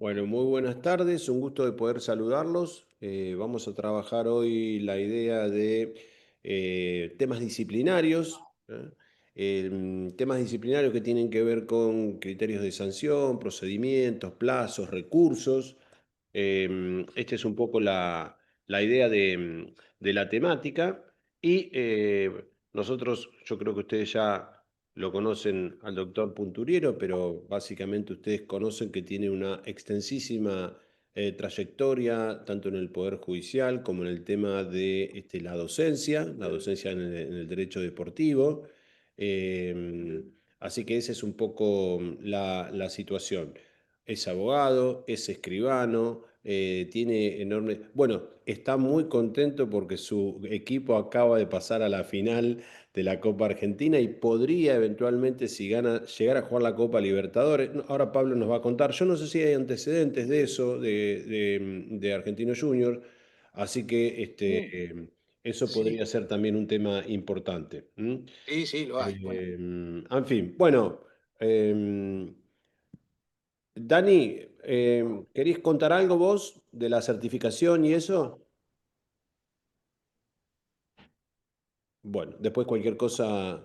Bueno, muy buenas tardes, un gusto de poder saludarlos. Vamos a trabajar hoy la idea de temas disciplinarios, ¿eh? Temas disciplinarios que tienen que ver con criterios de sanción, procedimientos, plazos, recursos. Esta es un poco la idea de la temática y nosotros, yo creo que ustedes ya lo conocen al doctor Punturiero, pero básicamente ustedes conocen que tiene una extensísima trayectoria, tanto en el Poder Judicial como en el tema de la docencia en el derecho deportivo. Eh, Así que esa es un poco la situación. Es abogado, es escribano, tiene enorme... Bueno, está muy contento porque su equipo acaba de pasar a la final de la Copa Argentina y podría eventualmente, si gana, llegar a jugar la Copa Libertadores. No, ahora Pablo nos va a contar. Yo no sé si hay antecedentes de eso, de Argentino Junior, así que Mm, eso sí, podría ser también un tema importante. ¿M? sí, sí, lo hay. Bueno, En fin, bueno. Dani, ¿querías contar algo vos de la certificación y eso? Bueno, después cualquier cosa,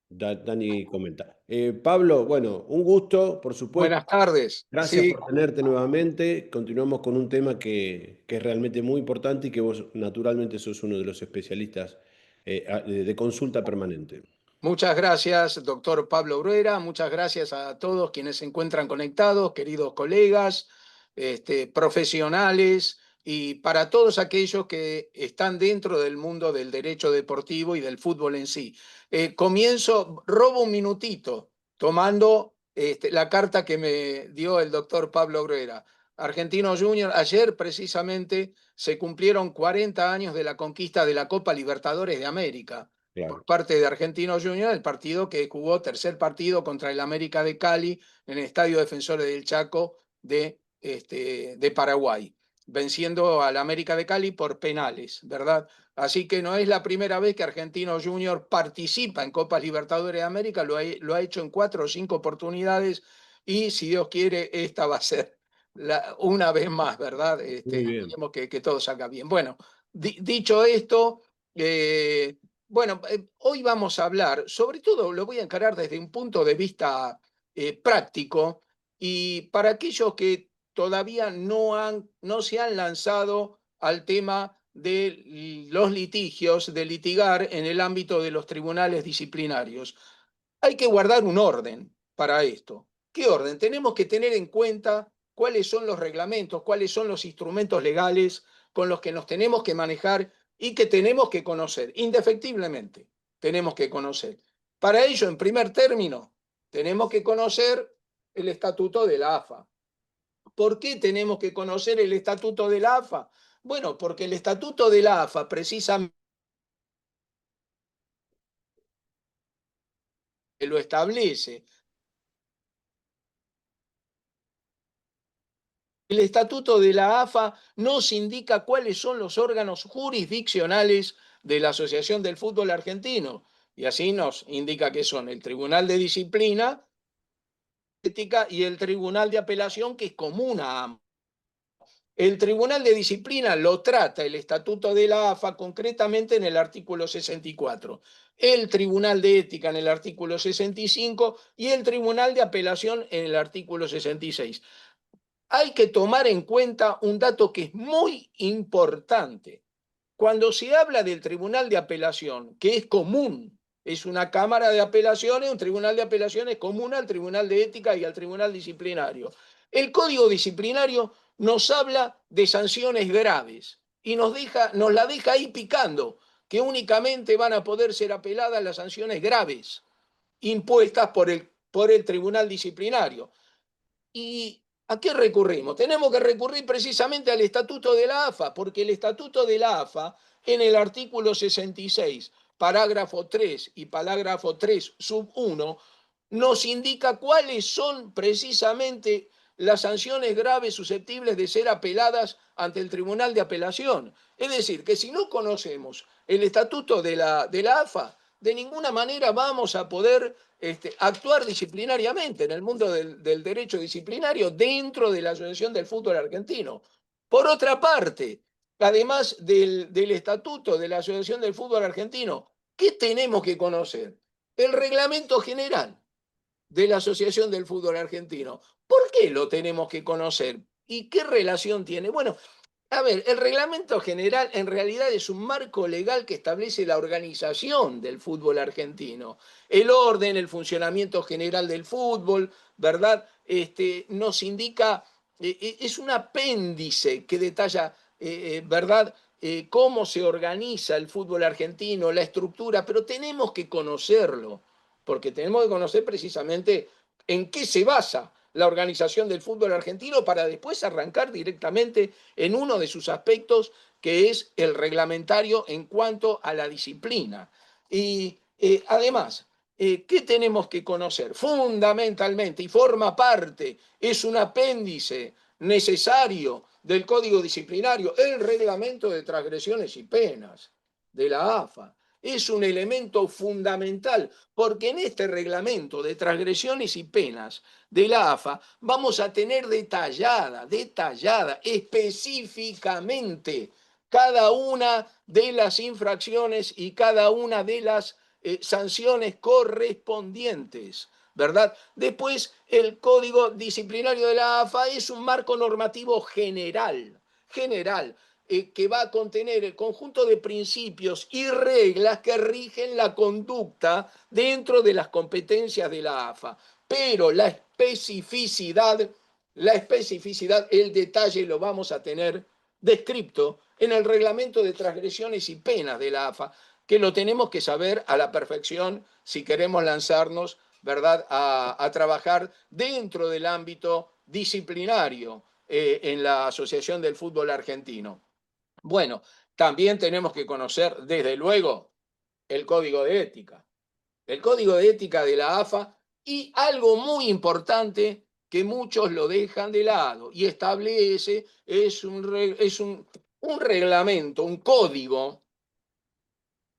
Dani comenta. Pablo, bueno, un gusto, por supuesto. buenas tardes. Gracias Sí, por tenerte nuevamente. Continuamos con un tema que es realmente muy importante y que vos naturalmente sos uno de los especialistas de consulta permanente. muchas gracias, doctor Pablo Bruera. Muchas gracias a todos quienes se encuentran conectados, queridos colegas, profesionales y para todos aquellos que están dentro del mundo del derecho deportivo y del fútbol en sí. Robo un minutito tomando la carta que me dio el doctor Pablo Bruera. Argentino Junior, ayer precisamente se cumplieron 40 años de la conquista de la Copa Libertadores de América por Claro, parte de Argentinos Juniors, el partido que jugó tercer partido contra el América de Cali en el Estadio Defensores del Chaco de Paraguay, venciendo al América de Cali por penales, ¿verdad? Así que no es la primera vez que Argentinos Juniors participa en Copas Libertadores de América, lo ha hecho en 4 o 5 oportunidades y si Dios quiere, esta va a ser una vez más, ¿verdad? muy bien. Esperemos que todo salga bien. Bueno, dicho esto, eh, bueno, hoy vamos a hablar, sobre todo lo voy a encarar desde un punto de vista práctico y para aquellos que todavía no se han lanzado al tema de los litigios, de litigar en el ámbito de los tribunales disciplinarios. Hay que guardar un orden para esto. ¿Qué orden? Tenemos que tener en cuenta cuáles son los reglamentos, cuáles son los instrumentos legales con los que nos tenemos que manejar y que tenemos que conocer, indefectiblemente tenemos que conocer. Para ello, en primer término, tenemos que conocer el estatuto de la AFA. ¿Por qué tenemos que conocer el estatuto de la AFA? Bueno, porque el estatuto de la AFA precisamente lo establece. El estatuto de la AFA nos indica cuáles son los órganos jurisdiccionales de la Asociación del Fútbol Argentino y así nos indica que son el Tribunal de Disciplina Ética y el Tribunal de Apelación que es común a ambos. El Tribunal de Disciplina lo trata el Estatuto de la AFA concretamente en el artículo 64, el Tribunal de Ética en el artículo 65 y el Tribunal de Apelación en el artículo 66. Hay que tomar en cuenta un dato que es muy importante. Cuando se habla del Tribunal de Apelación, que es común, es una Cámara de Apelaciones, un Tribunal de Apelaciones común al Tribunal de Ética y al Tribunal Disciplinario. El Código Disciplinario nos habla de sanciones graves y nos la deja ahí picando, que únicamente van a poder ser apeladas las sanciones graves impuestas por el Tribunal Disciplinario. ¿Y a qué recurrimos? Tenemos que recurrir precisamente al Estatuto de la AFA, porque el Estatuto de la AFA, en el artículo 66, parágrafo 3 y parágrafo 3, sub 1, nos indica cuáles son precisamente las sanciones graves susceptibles de ser apeladas ante el Tribunal de Apelación. Es decir, que si no conocemos el estatuto de la AFA, de ninguna manera vamos a poder actuar disciplinariamente en el mundo del derecho disciplinario dentro de la Asociación del Fútbol Argentino. Por otra parte, además del estatuto de la Asociación del Fútbol Argentino, ¿qué tenemos que conocer? El reglamento general de la Asociación del Fútbol Argentino. ¿Por qué lo tenemos que conocer? ¿Y qué relación tiene? Bueno, a ver, el reglamento general en realidad es un marco legal que establece la organización del fútbol argentino, el orden, el funcionamiento general del fútbol, ¿verdad? Nos indica, es un apéndice que detalla, ¿verdad? Cómo se organiza el fútbol argentino, la estructura, pero tenemos que conocerlo, porque tenemos que conocer precisamente en qué se basa la organización del fútbol argentino para después arrancar directamente en uno de sus aspectos, que es el reglamentario en cuanto a la disciplina. Y además, ¿qué tenemos que conocer? Fundamentalmente, y forma parte, es un apéndice necesario del Código Disciplinario, el reglamento de transgresiones y penas de la AFA. Es un elemento fundamental, porque en este reglamento de transgresiones y penas de la AFA vamos a tener detallada específicamente cada una de las infracciones y cada una de las sanciones correspondientes, ¿verdad? Después, el Código Disciplinario de la AFA es un marco normativo general, que va a contener el conjunto de principios y reglas que rigen la conducta dentro de las competencias de la AFA. Pero el detalle lo vamos a tener descrito en el reglamento de transgresiones y penas de la AFA, que lo tenemos que saber a la perfección si queremos lanzarnos, ¿verdad?, a trabajar dentro del ámbito disciplinario en la Asociación del Fútbol Argentino. Bueno, también tenemos que conocer, desde luego, el código de ética. El código de ética de la AFA y algo muy importante que muchos lo dejan de lado y establece, un reglamento, un código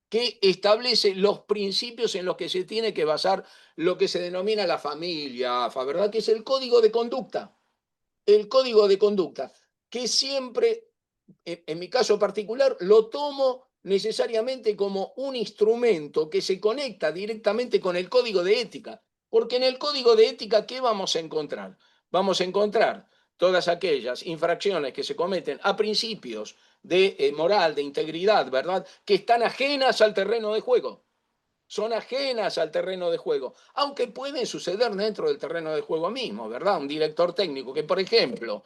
que establece los principios en los que se tiene que basar lo que se denomina la familia AFA, ¿verdad? Que es el código de conducta. El código de conducta, que siempre, en mi caso particular, lo tomo necesariamente como un instrumento que se conecta directamente con el código de ética. Porque en el código de ética, ¿qué vamos a encontrar? Vamos a encontrar todas aquellas infracciones que se cometen a principios de moral, de integridad, ¿verdad? Que están ajenas al terreno de juego, son ajenas al terreno de juego, aunque pueden suceder dentro del terreno de juego mismo, ¿verdad? Un director técnico que, por ejemplo,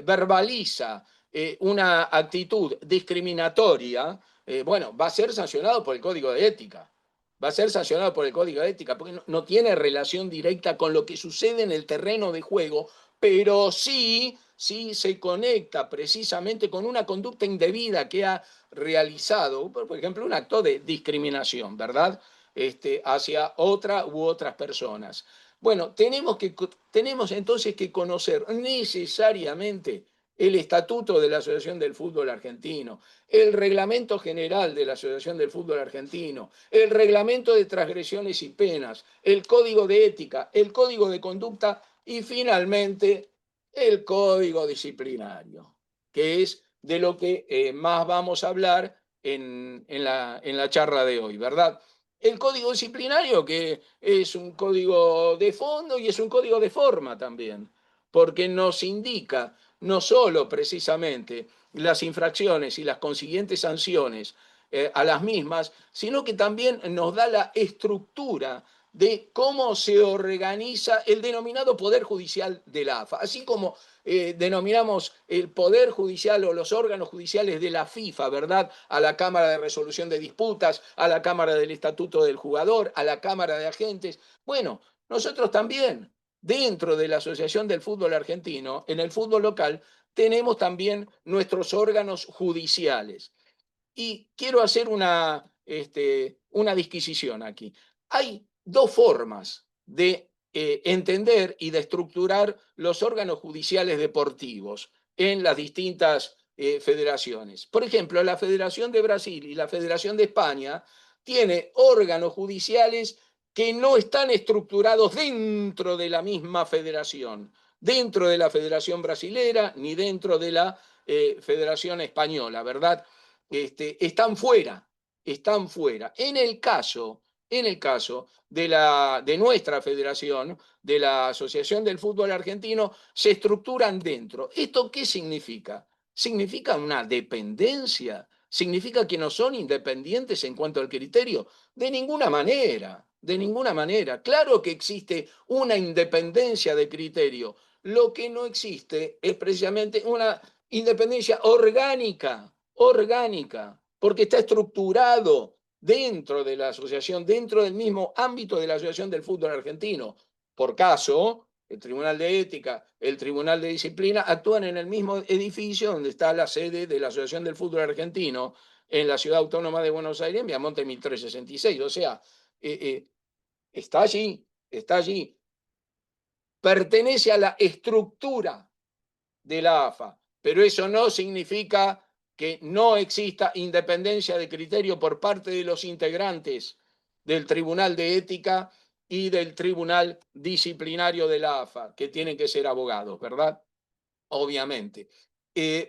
verbaliza una actitud discriminatoria, bueno, va a ser sancionado por el código de ética. Va a ser sancionado por el código de ética, porque no tiene relación directa con lo que sucede en el terreno de juego, pero sí se conecta precisamente con una conducta indebida que ha realizado, por ejemplo, un acto de discriminación, ¿verdad? Hacia otra u otras personas. Bueno, tenemos entonces que conocer necesariamente el estatuto de la Asociación del Fútbol Argentino, el reglamento general de la Asociación del Fútbol Argentino, el reglamento de transgresiones y penas, el código de ética, el código de conducta y finalmente el código disciplinario, que es de lo que más vamos a hablar en la charla de hoy, ¿verdad? El código disciplinario, que es un código de fondo y es un código de forma también, porque nos indica no solo precisamente las infracciones y las consiguientes sanciones a las mismas, sino que también nos da la estructura de cómo se organiza el denominado Poder Judicial de la AFA, así como denominamos el Poder Judicial o los órganos judiciales de la FIFA, ¿verdad? A la Cámara de Resolución de Disputas, a la Cámara del Estatuto del Jugador, a la Cámara de Agentes. Bueno, nosotros también, dentro de la Asociación del Fútbol Argentino, en el fútbol local, tenemos también nuestros órganos judiciales. Y quiero hacer una disquisición aquí. Hay dos formas de entender y de estructurar los órganos judiciales deportivos en las distintas federaciones. Por ejemplo, la Federación de Brasil y la Federación de España tienen órganos judiciales que no están estructurados dentro de la misma federación, dentro de la Federación Brasilera ni dentro de la Federación Española, ¿verdad? Están fuera, están fuera. En el caso de nuestra federación, de la Asociación del Fútbol Argentino, se estructuran dentro. ¿Esto qué significa? ¿Significa una dependencia? ¿Significa que no son independientes en cuanto al criterio? De ninguna manera, de ninguna manera. Claro que existe una independencia de criterio. Lo que no existe es precisamente una independencia orgánica, orgánica, porque está estructurado dentro de la asociación, dentro del mismo ámbito de la Asociación del Fútbol Argentino. Por caso, el Tribunal de Ética, el Tribunal de Disciplina actúan en el mismo edificio donde está la sede de la Asociación del Fútbol Argentino, en la Ciudad Autónoma de Buenos Aires, en Viamonte 1366. O sea, está allí, está allí. Pertenece a la estructura de la AFA, pero eso no significa que no exista independencia de criterio por parte de los integrantes del Tribunal de Ética y del Tribunal Disciplinario de la AFA, que tienen que ser abogados, ¿verdad? Obviamente.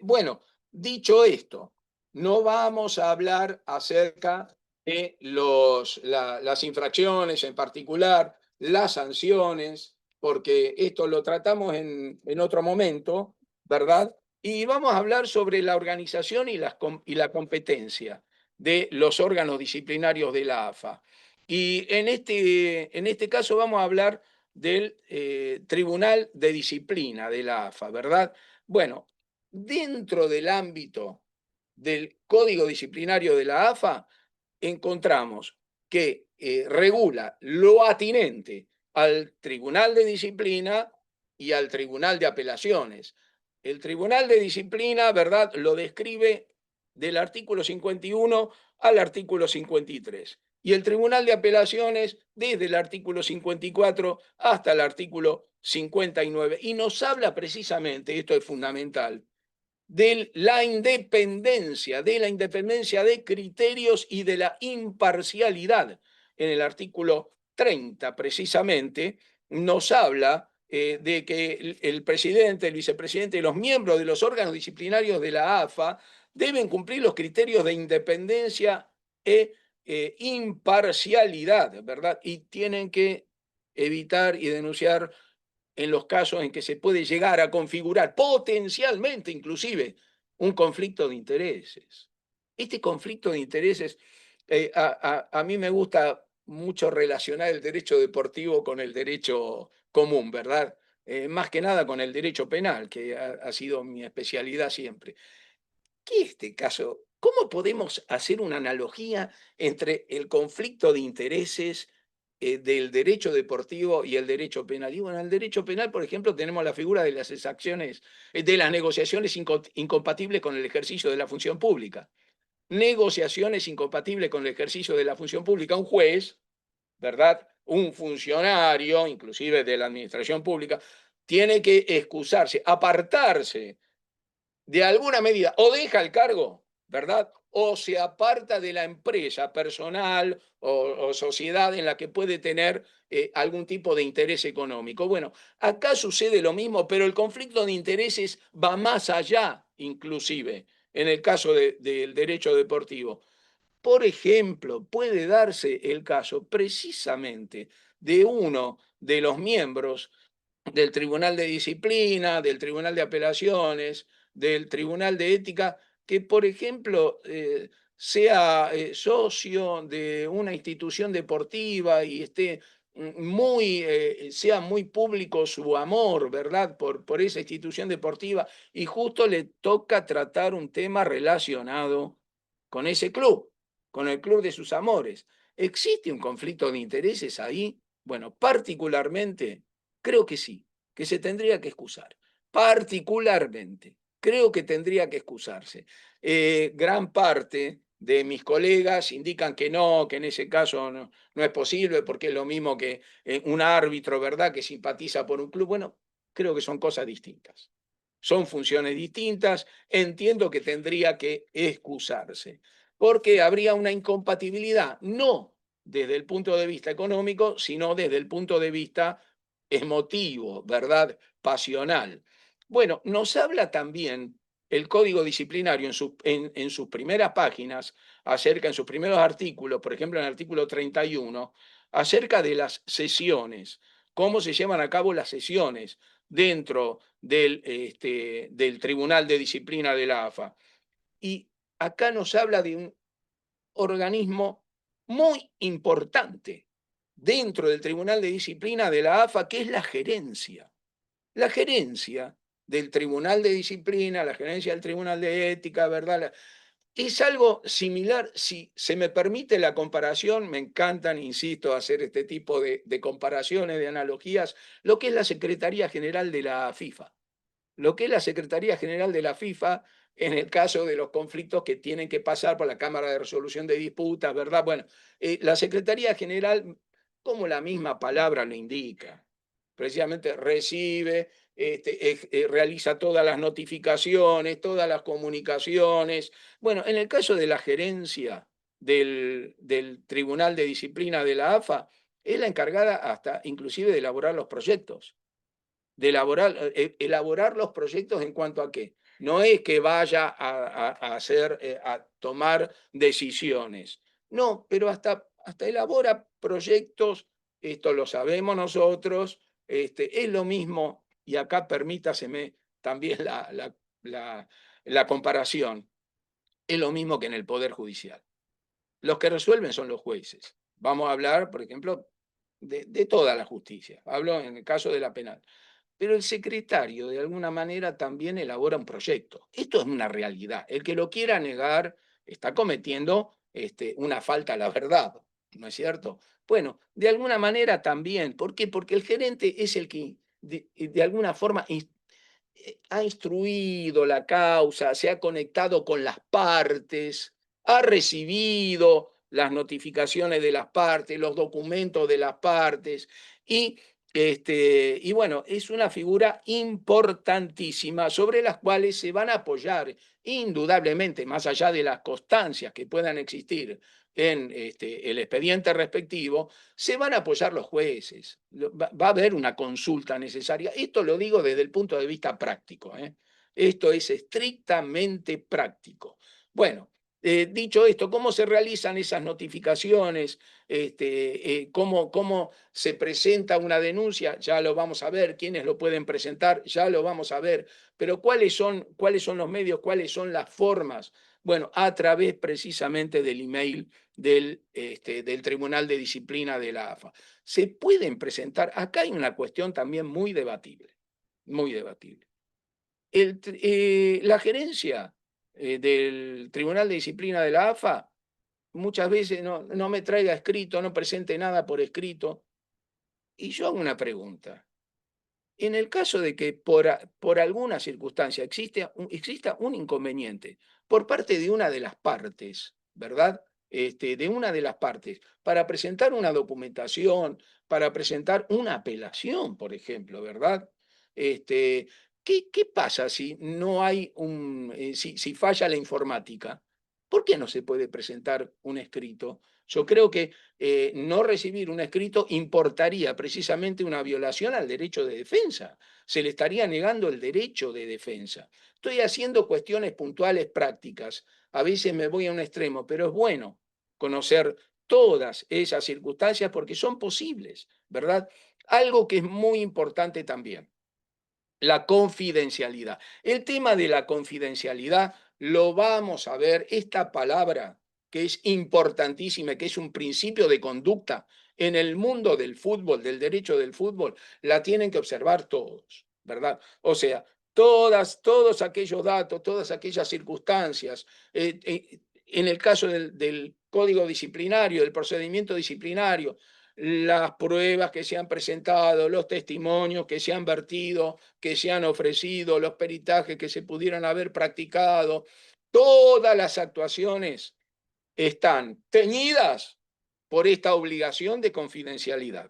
Bueno, dicho esto, no vamos a hablar acerca de las infracciones en particular, las sanciones, porque esto lo tratamos en otro momento, ¿verdad? Y vamos a hablar sobre la organización y la competencia de los órganos disciplinarios de la AFA. Y en este caso vamos a hablar del Tribunal de Disciplina de la AFA, ¿verdad? Bueno, dentro del ámbito del Código Disciplinario de la AFA, encontramos que regula lo atinente al Tribunal de Disciplina y al Tribunal de Apelaciones. El Tribunal de Disciplina, ¿verdad?, lo describe del artículo 51 al artículo 53. Y el Tribunal de Apelaciones desde el artículo 54 hasta el artículo 59. Y nos habla precisamente, esto es fundamental, de la independencia de criterios y de la imparcialidad. En el artículo 30, precisamente, nos habla de que el presidente, el vicepresidente y los miembros de los órganos disciplinarios de la AFA deben cumplir los criterios de independencia e imparcialidad, ¿verdad? Y tienen que evitar y denunciar en los casos en que se puede llegar a configurar potencialmente inclusive un conflicto de intereses. Este conflicto de intereses, a mí me gusta mucho relacionar el derecho deportivo con el derecho común, ¿verdad? Más que nada con el derecho penal, que ha sido mi especialidad siempre. ¿Qué es este caso? ¿Cómo podemos hacer una analogía entre el conflicto de intereses del derecho deportivo y el derecho penal? Y bueno, en el derecho penal, por ejemplo, tenemos la figura de las exacciones, de las negociaciones incompatibles con el ejercicio de la función pública. Negociaciones incompatibles con el ejercicio de la función pública. Un juez, ¿verdad? Un funcionario, inclusive de la administración pública, tiene que excusarse, apartarse de alguna medida, o deja el cargo, ¿verdad? O se aparta de la empresa personal o sociedad en la que puede tener algún tipo de interés económico. Bueno, acá sucede lo mismo, pero el conflicto de intereses va más allá, inclusive, en el caso del derecho deportivo. Por ejemplo, puede darse el caso precisamente de uno de los miembros del Tribunal de Disciplina, del Tribunal de Apelaciones, del Tribunal de Ética, que, por ejemplo, sea socio de una institución deportiva y sea muy público su amor, ¿verdad?, por esa institución deportiva, y justo le toca tratar un tema relacionado con ese club, con el club de sus amores. ¿Existe un conflicto de intereses ahí? Bueno, particularmente, creo que sí, que se tendría que excusar. Particularmente, creo que tendría que excusarse. Gran parte de mis colegas indican que en ese caso no es posible, porque es lo mismo que un árbitro, ¿verdad?, que simpatiza por un club. Bueno, creo que son cosas distintas. son funciones distintas, entiendo que tendría que excusarse, porque habría una incompatibilidad, no desde el punto de vista económico, sino desde el punto de vista emotivo, ¿verdad? Pasional. Bueno, nos habla también el Código Disciplinario en sus primeras páginas, en sus primeros artículos, por ejemplo, en el artículo 31, acerca de las sesiones, cómo se llevan a cabo las sesiones dentro del Tribunal de Disciplina de la AFA. Y acá nos habla de un organismo muy importante dentro del Tribunal de Disciplina de la AFA, que es la gerencia. La gerencia del Tribunal de Disciplina, la gerencia del Tribunal de Ética, ¿verdad? Es algo similar, si se me permite la comparación, me encantan, insisto, hacer este tipo de comparaciones, de analogías, lo que es la Secretaría General de la FIFA. Lo que es la Secretaría General de la FIFA en el caso de los conflictos que tienen que pasar por la Cámara de Resolución de Disputas, ¿verdad? Bueno, la Secretaría General, como la misma palabra lo indica, precisamente recibe, realiza todas las notificaciones, todas las comunicaciones. Bueno, en el caso de la gerencia del Tribunal de Disciplina de la AFA, es la encargada hasta inclusive de elaborar los proyectos, de elaborar los proyectos en cuanto a qué. No es que vaya a hacer, a tomar decisiones. No, pero hasta elabora proyectos, esto lo sabemos nosotros, es lo mismo, y acá permítaseme también la, la comparación, es lo mismo que en el Poder Judicial. Los que resuelven son los jueces. Vamos a hablar, por ejemplo, de toda la justicia. Hablo en el caso de la penal, pero el secretario de alguna manera también elabora un proyecto. Esto es una realidad. El que lo quiera negar está cometiendo una falta a la verdad, ¿no es cierto? Bueno, de alguna manera también. ¿Por qué? Porque el gerente es el que de alguna forma ha instruido la causa, se ha conectado con las partes, ha recibido las notificaciones de las partes, los documentos de las partes y, y bueno, es una figura importantísima sobre las cuales se van a apoyar indudablemente, más allá de las constancias que puedan existir en el expediente respectivo, se van a apoyar los jueces. Va a haber una consulta necesaria. Esto lo digo desde el punto de vista práctico, ¿eh? Esto es estrictamente práctico. Bueno, dicho esto, ¿cómo se realizan esas notificaciones? ¿Cómo se presenta una denuncia? Ya lo vamos a ver. ¿Quiénes lo pueden presentar? Ya lo vamos a ver. Pero cuáles son los medios? ¿Cuáles son las formas? Bueno, a través precisamente del email del Tribunal de Disciplina de la AFA. Se pueden presentar, acá hay una cuestión también muy debatible, muy debatible. La gerencia del Tribunal de Disciplina de la AFA muchas veces no me traiga escrito, no presente nada por escrito. Y yo hago una pregunta. En el caso de que por alguna circunstancia exista un inconveniente por parte de una de las partes, ¿verdad? De una de las partes, para presentar una documentación, para presentar una apelación, por ejemplo, ¿verdad? Este, ¿qué pasa si no hay si falla la informática? ¿Por qué no se puede presentar un escrito? Yo creo que no recibir un escrito importaría precisamente una violación al derecho de defensa. Se le estaría negando el derecho de defensa. Estoy haciendo cuestiones puntuales prácticas. A veces me voy a un extremo, pero es bueno conocer todas esas circunstancias porque son posibles, ¿verdad? Algo que es muy importante también, la confidencialidad. El tema de la confidencialidad lo vamos a ver, esta palabra que es importantísima, que es un principio de conducta en el mundo del fútbol, del derecho del fútbol, la tienen que observar todos, ¿verdad? O sea, todos aquellos datos, todas aquellas circunstancias, en el caso del código disciplinario, del procedimiento disciplinario, las pruebas que se han presentado, los testimonios que se han vertido, que se han ofrecido, los peritajes que se pudieran haber practicado, todas las actuaciones están teñidas por esta obligación de confidencialidad,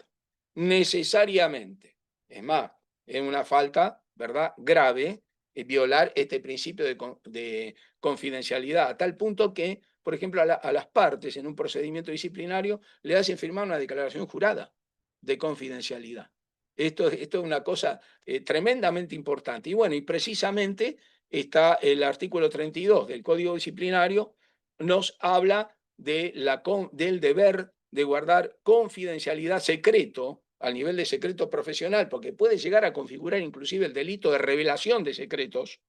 necesariamente. Es más, es una falta, ¿verdad?, grave violar este principio de confidencialidad, a tal punto que, por ejemplo, a las partes en un procedimiento disciplinario le hacen firmar una declaración jurada de confidencialidad. Esto es una cosa tremendamente importante. Y bueno, y precisamente está el artículo 32 del Código Disciplinario, nos habla del deber de guardar confidencialidad, secreto, al nivel de secreto profesional, porque puede llegar a configurar inclusive el delito de revelación de secretos,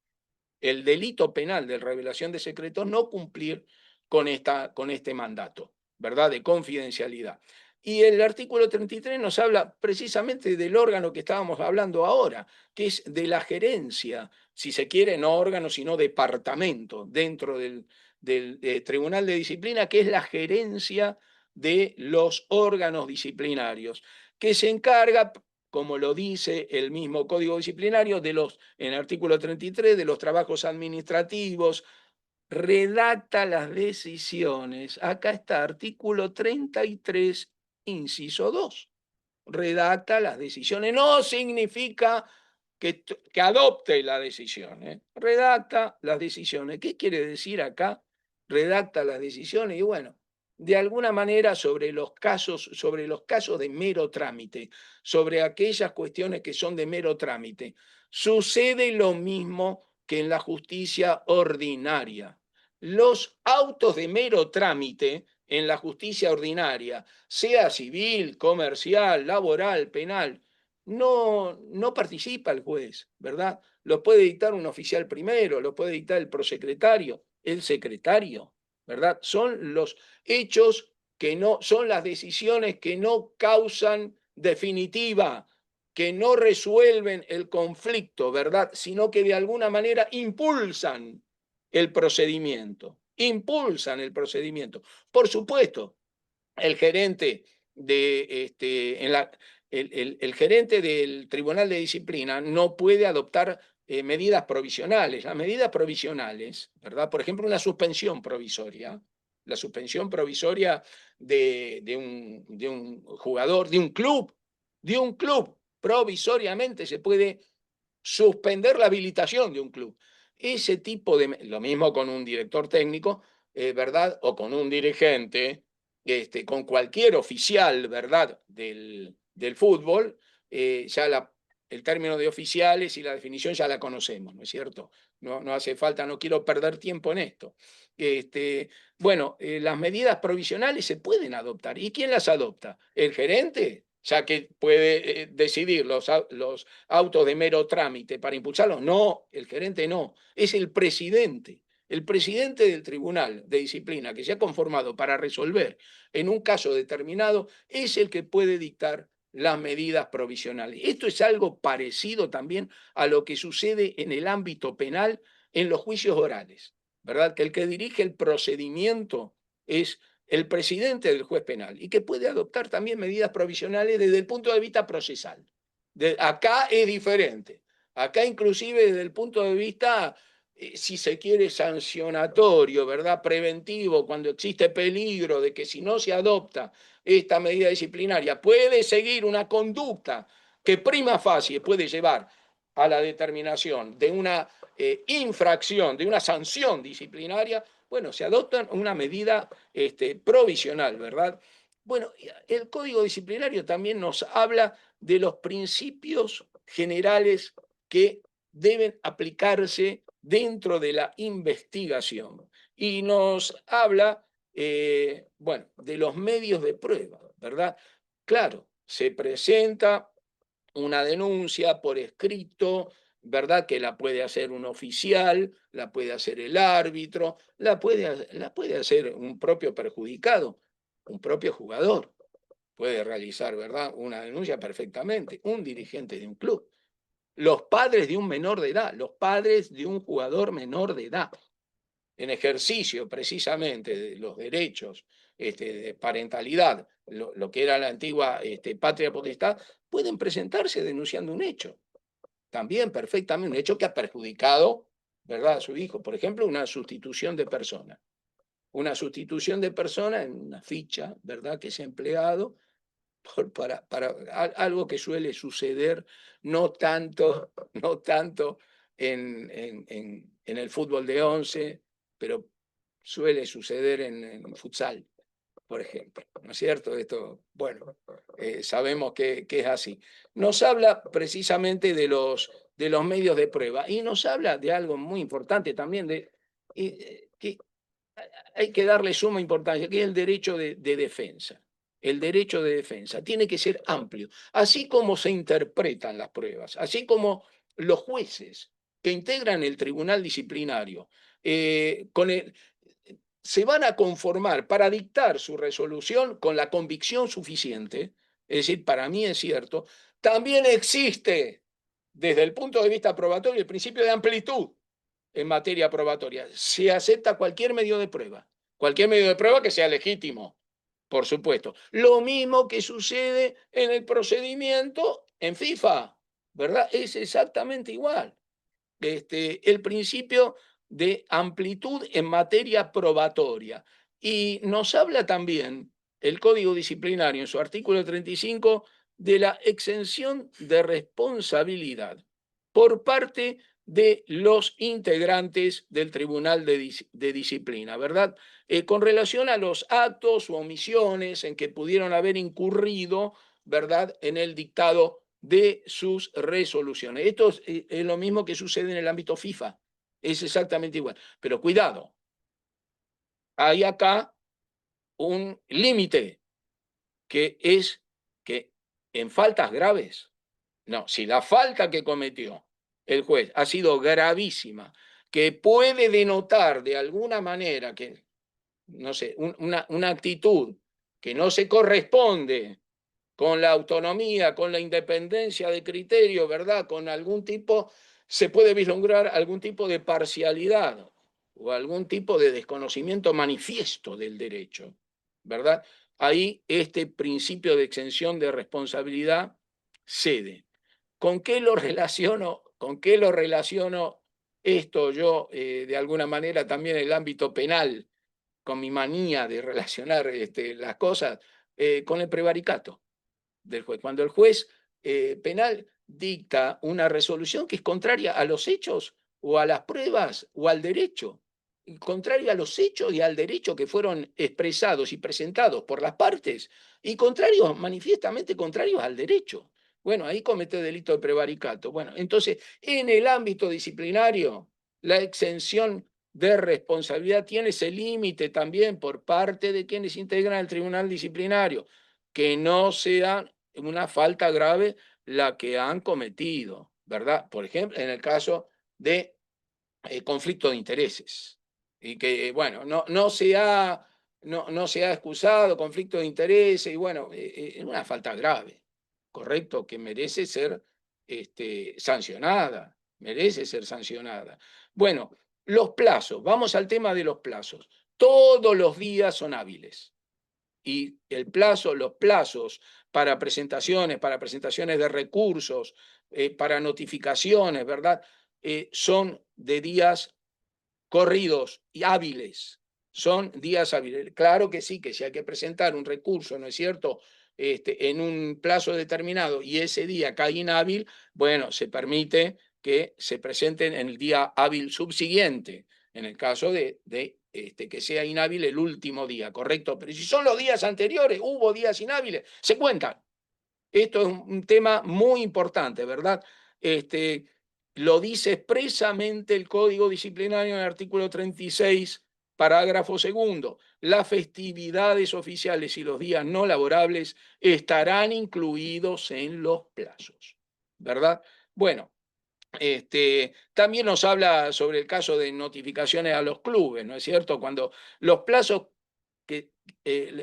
el delito penal de revelación de secretos, no cumplir con este mandato, ¿verdad? De confidencialidad. Y el artículo 33 nos habla precisamente del órgano que estábamos hablando ahora, que es de la gerencia, si se quiere, no órgano, sino departamento dentro del Tribunal de Disciplina, que es la gerencia de los órganos disciplinarios, que se encarga, como lo dice el mismo Código Disciplinario, en el artículo 33, de los trabajos administrativos, redacta las decisiones. Acá está, artículo 33, inciso 2. Redacta las decisiones. No significa que adopte la decisión. Redacta las decisiones. ¿Qué quiere decir acá? Redacta las decisiones. Y bueno, de alguna manera sobre los casos de mero trámite, sobre aquellas cuestiones que son de mero trámite, sucede lo mismo que en la justicia ordinaria. Los autos de mero trámite en la justicia ordinaria, sea civil, comercial, laboral, penal, no participa el juez, ¿verdad? Lo puede dictar un oficial primero, lo puede dictar el prosecretario, el secretario, ¿verdad? Son los hechos que no, son las decisiones que no causan definitiva, que no resuelven el conflicto, ¿verdad? Sino que de alguna manera impulsan el procedimiento. Por supuesto, el gerente el gerente del Tribunal de Disciplina no puede adoptar medidas provisionales. Las medidas provisionales, ¿verdad? Por ejemplo, una suspensión provisoria, la suspensión provisoria de un jugador, de un club, provisoriamente se puede suspender la habilitación de un club. Ese tipo de, lo mismo con un director técnico, ¿verdad? O con un dirigente, con cualquier oficial, ¿verdad? Del fútbol, ya el término de oficiales y la definición ya la conocemos, ¿no es cierto? No hace falta, no quiero perder tiempo en esto. Bueno, las medidas provisionales se pueden adoptar. ¿Y quién las adopta? ¿El gerente? Ya que puede decidir los autos de mero trámite para impulsarlos. No, el gerente no, es el presidente. El presidente del tribunal de disciplina que se ha conformado para resolver en un caso determinado es el que puede dictar las medidas provisionales. Esto es algo parecido también a lo que sucede en el ámbito penal en los juicios orales, ¿verdad? Que el que dirige el procedimiento es el presidente del juez penal y que puede adoptar también medidas provisionales desde el punto de vista procesal. Acá es diferente. Acá inclusive desde el punto de vista, si se quiere, sancionatorio, ¿verdad? Preventivo, cuando existe peligro de que si no se adopta esta medida disciplinaria puede seguir una conducta que prima facie puede llevar a la determinación de una infracción, de una sanción disciplinaria, bueno, se adopta una medida provisional, ¿verdad? Bueno, el Código Disciplinario también nos habla de los principios generales que deben aplicarse dentro de la investigación y nos habla, bueno, de los medios de prueba, ¿verdad? Claro, se presenta una denuncia por escrito, ¿verdad? Que la puede hacer un oficial, la puede hacer el árbitro, la puede hacer un propio perjudicado, un propio jugador. Puede realizar, ¿verdad? Una denuncia perfectamente, un dirigente de un club. Los padres de un menor de edad, los padres de un jugador menor de edad, en ejercicio precisamente de los derechos de parentalidad, lo que era la antigua patria potestad, pueden presentarse denunciando un hecho, también perfectamente, un hecho que ha perjudicado, ¿verdad?, a su hijo. Por ejemplo, una sustitución de persona. Una sustitución de persona en una ficha, ¿verdad?, que es empleado para algo que suele suceder no tanto en el fútbol de 11, pero suele suceder en futsal, por ejemplo, ¿no es cierto? Esto, bueno, sabemos que es así. Nos habla precisamente de los medios de prueba y nos habla de algo muy importante también, que hay que darle suma importancia, que es el derecho de defensa. El derecho de defensa tiene que ser amplio, así como se interpretan las pruebas, así como los jueces que integran el tribunal disciplinario con se van a conformar para dictar su resolución con la convicción suficiente, es decir, para mí es cierto, también existe desde el punto de vista probatorio el principio de amplitud en materia probatoria. Se acepta cualquier medio de prueba que sea legítimo, por supuesto. Lo mismo que sucede en el procedimiento en FIFA, ¿verdad? Es exactamente igual. El principio de amplitud en materia probatoria. Y nos habla también el Código Disciplinario en su artículo 35 de la exención de responsabilidad por parte de los integrantes del Tribunal de Disciplina, ¿verdad? Con relación a los actos o omisiones en que pudieron haber incurrido, ¿verdad? En el dictado de sus resoluciones. Esto es lo mismo que sucede en el ámbito FIFA, es exactamente igual. Pero cuidado, hay acá un límite que es que en faltas graves, no, si la falta que cometió el juez ha sido gravísima, que puede denotar de alguna manera que, no sé, una actitud que no se corresponde con la autonomía, con la independencia de criterio, ¿verdad? Con algún tipo, se puede vislumbrar algún tipo de parcialidad o algún tipo de desconocimiento manifiesto del derecho, ¿verdad? Ahí este principio de exención de responsabilidad cede. ¿Con qué lo relaciono? ¿Con qué lo relaciono esto yo, de alguna manera, también en el ámbito penal, con mi manía de relacionar las cosas, con el prevaricato del juez? Cuando el juez penal dicta una resolución que es contraria a los hechos o a las pruebas o al derecho, contraria a los hechos y al derecho que fueron expresados y presentados por las partes, y contrarios, manifiestamente contrarios al derecho. Bueno, ahí comete delito de prevaricato. Bueno, entonces, en el ámbito disciplinario, la exención de responsabilidad tiene ese límite también por parte de quienes integran el tribunal disciplinario, que no sea una falta grave la que han cometido, ¿verdad? Por ejemplo, en el caso de conflicto de intereses. Y que, bueno, no se ha excusado conflicto de intereses, y bueno, es una falta grave, ¿correcto? Que merece ser sancionada, merece ser sancionada. Bueno, los plazos, vamos al tema de los plazos. Todos los días son hábiles y los plazos para presentaciones de recursos, para notificaciones, ¿verdad? Son de días corridos y hábiles. Son días hábiles. Claro que sí, que si hay que presentar un recurso, ¿no es cierto? En un plazo determinado y ese día cae inhábil, bueno, se permite que se presenten en el día hábil subsiguiente, en el caso de que sea inhábil el último día, ¿correcto? Pero si son los días anteriores, hubo días inhábiles, se cuentan. Esto es un tema muy importante, ¿verdad? Lo dice expresamente el Código Disciplinario en el artículo 36, parágrafo segundo. Las festividades oficiales y los días no laborables estarán incluidos en los plazos, ¿verdad? Bueno, también nos habla sobre el caso de notificaciones a los clubes, ¿no es cierto? Cuando los plazos que,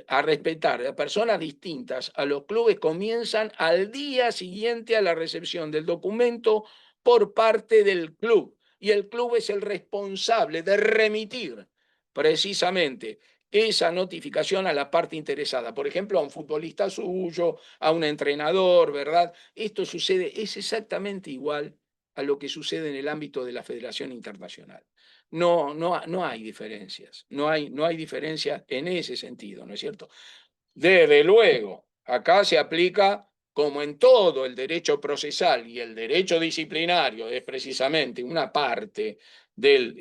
a respetar a personas distintas a los clubes comienzan al día siguiente a la recepción del documento por parte del club. Y el club es el responsable de remitir precisamente esa notificación a la parte interesada, por ejemplo, a un futbolista suyo, a un entrenador, ¿verdad? Esto sucede, es exactamente igual a lo que sucede en el ámbito de la Federación Internacional. No hay diferencias, no hay diferencias en ese sentido, ¿no es cierto? Desde luego, acá se aplica como en todo el derecho procesal y el derecho disciplinario es precisamente una parte del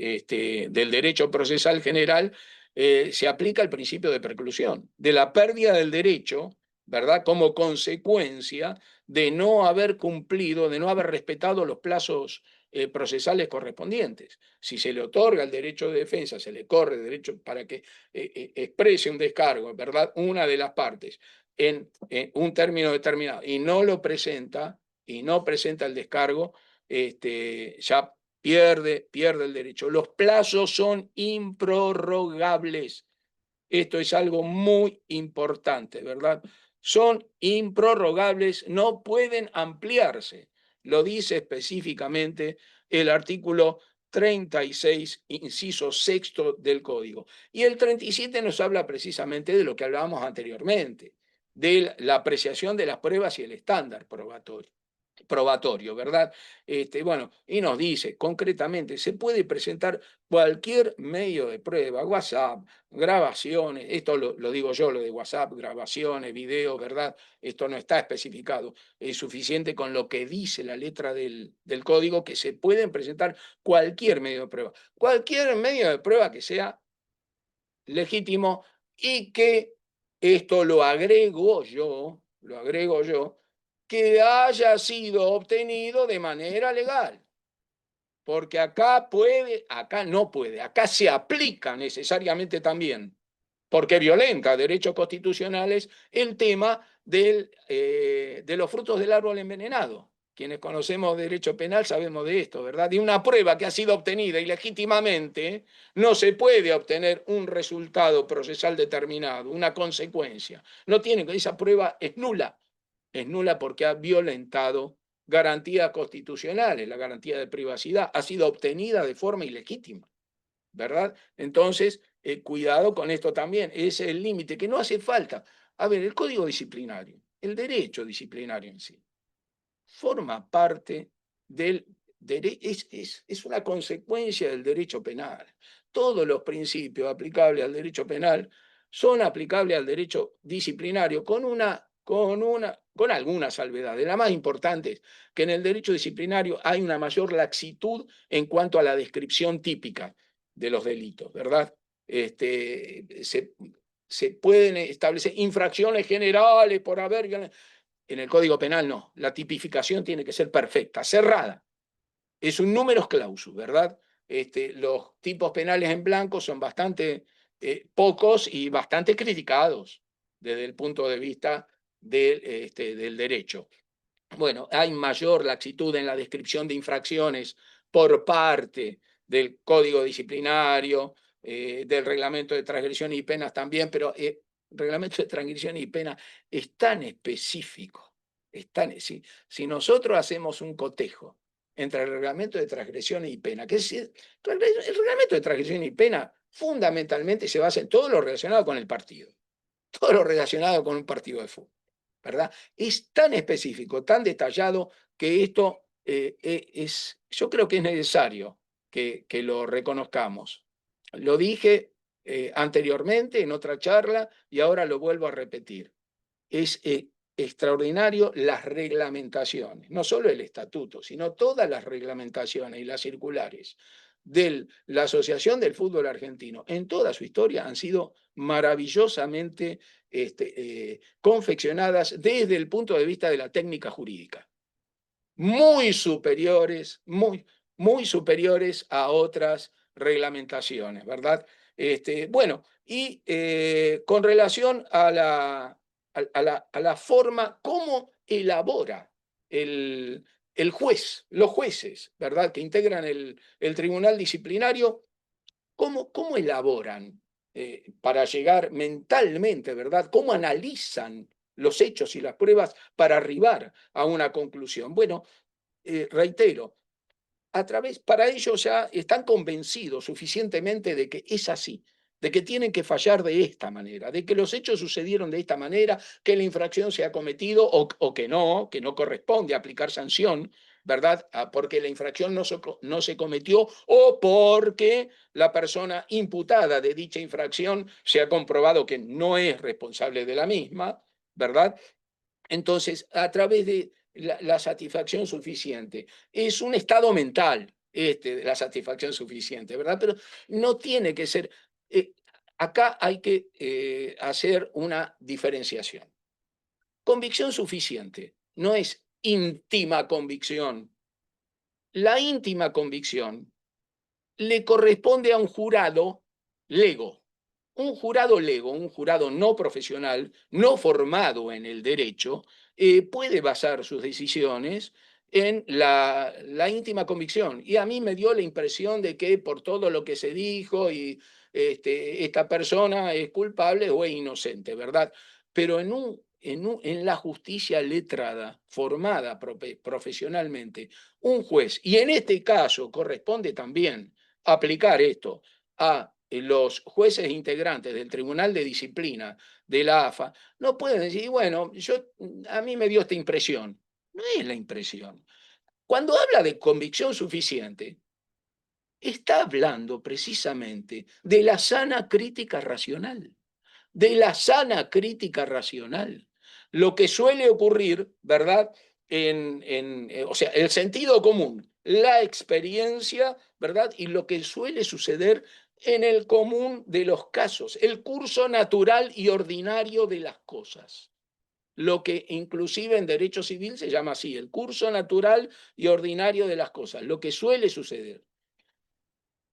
derecho procesal general, se aplica el principio de preclusión, de la pérdida del derecho, ¿verdad? Como consecuencia de no haber cumplido, de no haber respetado los plazos procesales correspondientes. Si se le otorga el derecho de defensa, se le corre el derecho para que exprese un descargo, ¿verdad? Una de las partes en un término determinado y no lo presenta, y no presenta el descargo, ya pierde el derecho. Los plazos son improrrogables. Esto es algo muy importante, ¿verdad? Son improrrogables, no pueden ampliarse. Lo dice específicamente el artículo 36, inciso sexto del Código. Y el 37 nos habla precisamente de lo que hablábamos anteriormente, de la apreciación de las pruebas y el estándar probatorio, ¿verdad? Bueno, y nos dice concretamente, se puede presentar cualquier medio de prueba, WhatsApp, grabaciones, esto lo digo yo, lo de WhatsApp, grabaciones, videos, ¿verdad? Esto no está especificado, es suficiente con lo que dice la letra del código que se pueden presentar cualquier medio de prueba, cualquier medio de prueba que sea legítimo y que esto lo agrego yo, que haya sido obtenido de manera legal. Porque acá no puede, acá se aplica necesariamente también, porque violenta derechos constitucionales, el tema de los frutos del árbol envenenado. Quienes conocemos derecho penal sabemos de esto, ¿verdad? De una prueba que ha sido obtenida ilegítimamente, no se puede obtener un resultado procesal determinado, una consecuencia. No tiene, esa prueba es nula porque ha violentado garantías constitucionales, la garantía de privacidad, ha sido obtenida de forma ilegítima, ¿verdad? Entonces, cuidado con esto también, ese es el límite, que no hace falta. A ver, el código disciplinario, el derecho disciplinario en sí, forma parte del es una consecuencia del derecho penal. Todos los principios aplicables al derecho penal son aplicables al derecho disciplinario con algunas salvedades. La más importante es que en el derecho disciplinario hay una mayor laxitud en cuanto a la descripción típica de los delitos, ¿verdad? Se, se pueden establecer infracciones generales por haber en el Código Penal no, la tipificación tiene que ser perfecta, cerrada. Es un numerus clausus, ¿verdad? Los tipos penales en blanco son bastante pocos y bastante criticados desde el punto de vista del derecho. Bueno, hay mayor laxitud en la descripción de infracciones por parte del Código Disciplinario, del Reglamento de Transgresiones y Penas también, pero el Reglamento de Transgresiones y Penas es tan específico. Si nosotros hacemos un cotejo entre el Reglamento de Transgresiones y Penas, que es el Reglamento de Transgresiones y Penas fundamentalmente se basa en todo lo relacionado con el partido, todo lo relacionado con un partido de fútbol, ¿verdad? Es tan específico, tan detallado, que esto yo creo que es necesario que lo reconozcamos. Lo dije anteriormente en otra charla y ahora lo vuelvo a repetir. Es extraordinario las reglamentaciones, no solo el estatuto, sino todas las reglamentaciones y las circulares de la Asociación del Fútbol Argentino en toda su historia han sido maravillosamente confeccionadas desde el punto de vista de la técnica jurídica, muy superiores a otras reglamentaciones, ¿verdad? Bueno, y con relación a la forma, cómo elabora el, el juez, los jueces, ¿verdad? Que integran el tribunal disciplinario, cómo elaboran para llegar mentalmente, ¿verdad? ¿Cómo analizan los hechos y las pruebas para arribar a una conclusión? Bueno, reitero, para ellos ya están convencidos suficientemente de que es así, de que tienen que fallar de esta manera, de que los hechos sucedieron de esta manera, que la infracción se ha cometido o que no corresponde aplicar sanción, ¿verdad? Porque la infracción no se cometió o porque la persona imputada de dicha infracción se ha comprobado que no es responsable de la misma, ¿verdad? Entonces, a través de la satisfacción suficiente, es un estado mental de la satisfacción suficiente, ¿verdad? Pero no tiene que ser, eh, acá hay que hacer una diferenciación. Convicción suficiente no es íntima convicción. La íntima convicción le corresponde a un jurado lego. Un jurado no profesional, no formado en el derecho, puede basar sus decisiones en la íntima convicción. Y a mí me dio la impresión de que por todo lo que se dijo y esta persona es culpable o es inocente, ¿verdad? Pero en la justicia letrada, formada profesionalmente, un juez, y en este caso corresponde también aplicar esto a los jueces integrantes del Tribunal de Disciplina de la AFA, no pueden decir, bueno, a mí me dio esta impresión. No es la impresión. Cuando habla de convicción suficiente, está hablando precisamente de la sana crítica racional, de la sana crítica racional. Lo que suele ocurrir, ¿verdad? O sea, el sentido común, la experiencia, ¿verdad? Y lo que suele suceder en el común de los casos, el curso natural y ordinario de las cosas. Lo que inclusive en derecho civil se llama así, el curso natural y ordinario de las cosas, lo que suele suceder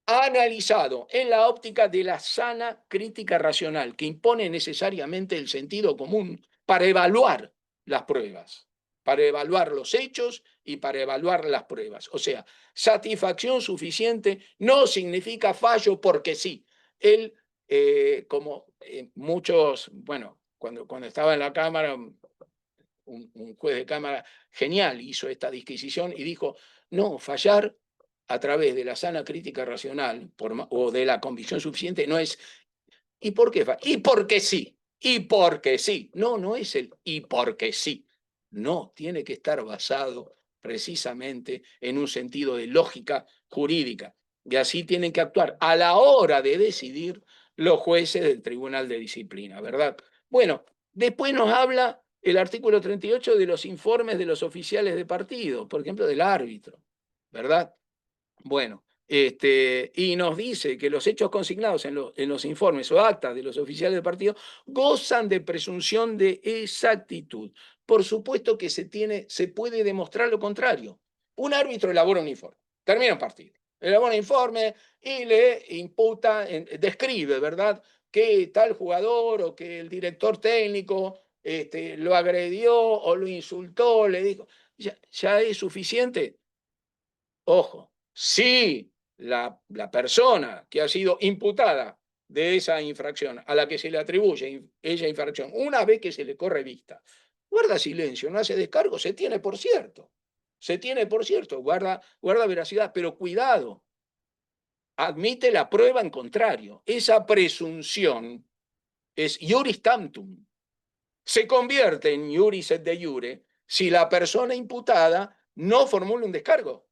analizado en la óptica de la sana crítica racional, que impone necesariamente el sentido común para evaluar las pruebas, para evaluar los hechos y para evaluar las pruebas. O sea, satisfacción suficiente no significa fallo porque sí. Él, como muchos, bueno, cuando estaba en la Cámara, un juez de Cámara genial hizo esta disquisición y dijo, no, fallar a través de la sana crítica racional o de la convicción suficiente no es, ¿y por qué? Y porque sí, y porque sí. No, no es el y porque sí. No, tiene que estar basado precisamente en un sentido de lógica jurídica. Y así tienen que actuar a la hora de decidir los jueces del Tribunal de Disciplina, ¿verdad? Bueno, después nos habla el artículo 38 de los informes de los oficiales de partido, por ejemplo, del árbitro, ¿verdad? Bueno, y nos dice que los hechos consignados en los informes o actas de los oficiales de partido gozan de presunción de exactitud. Por supuesto que se puede demostrar lo contrario. Un árbitro elabora un informe, termina un partido, elabora un informe y le imputa, describe, ¿verdad?, que tal jugador o que el director técnico lo agredió o lo insultó, le dijo, ya es suficiente. Ojo, si la persona que ha sido imputada de esa infracción a la que se le atribuye esa infracción, una vez que se le corre vista, guarda silencio, no hace descargo, se tiene por cierto. Se tiene por cierto, guarda veracidad, pero cuidado, admite la prueba en contrario. Esa presunción es iuris tantum. Se convierte en iuris et de iure si la persona imputada no formula un descargo.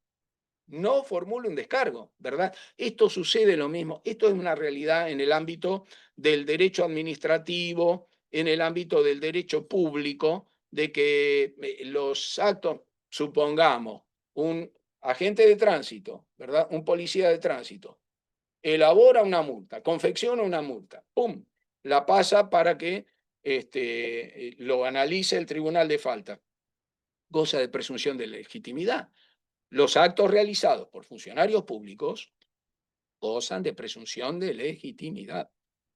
No formule un descargo, ¿verdad? Esto sucede lo mismo, esto es una realidad en el ámbito del derecho administrativo, en el ámbito del derecho público, de que los actos, supongamos, un agente de tránsito, ¿verdad? Un policía de tránsito, elabora una multa, confecciona una multa, ¡pum! La pasa para que lo analice el tribunal de falta. Goza de presunción de legitimidad. Los actos realizados por funcionarios públicos gozan de presunción de legitimidad.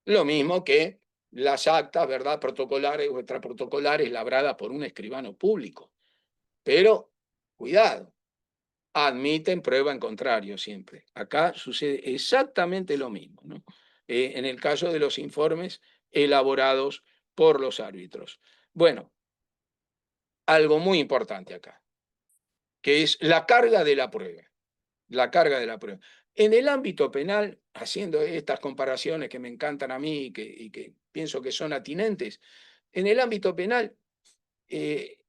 Lo mismo que las actas, ¿verdad?, protocolares o extraprotocolares labradas por un escribano público. Pero, cuidado, admiten prueba en contrario siempre. Acá sucede exactamente lo mismo, ¿no? En el caso de los informes elaborados por los árbitros. Bueno, algo muy importante acá, que es la carga de la prueba. La carga de la prueba. En el ámbito penal, haciendo estas comparaciones que me encantan a mí y que pienso que son atinentes, en el ámbito penal, eh,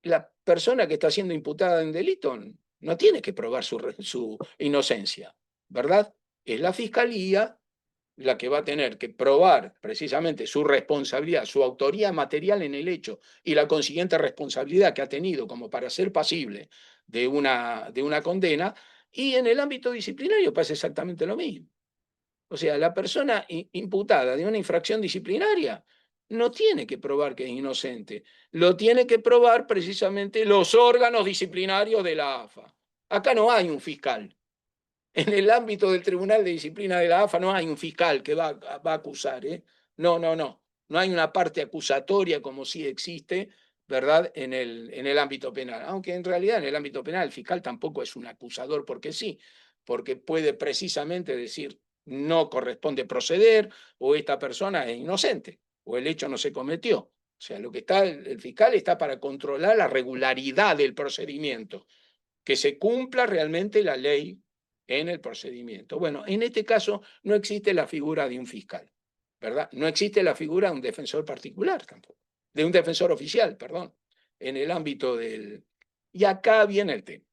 la persona que está siendo imputada en delito no tiene que probar su inocencia, ¿verdad? Es la fiscalía la que va a tener que probar precisamente su responsabilidad, su autoría material en el hecho y la consiguiente responsabilidad que ha tenido como para ser pasible de una condena, y en el ámbito disciplinario pasa exactamente lo mismo. O sea, la persona imputada de una infracción disciplinaria no tiene que probar que es inocente, lo tiene que probar precisamente los órganos disciplinarios de la AFA. Acá no hay un fiscal. En el ámbito del Tribunal de Disciplina de la AFA no hay un fiscal que va a acusar, ¿eh? No, no, no. No hay una parte acusatoria como sí existe, ¿verdad? En el ámbito penal. Aunque en realidad en el ámbito penal el fiscal tampoco es un acusador porque sí, porque puede precisamente decir no corresponde proceder, o esta persona es inocente, o el hecho no se cometió. O sea, lo que está el fiscal está para controlar la regularidad del procedimiento, que se cumpla realmente la ley en el procedimiento. Bueno, en este caso no existe la figura de un fiscal, ¿verdad? No existe la figura de un defensor particular tampoco, de un defensor oficial, perdón, en el ámbito del... Y acá viene el tema.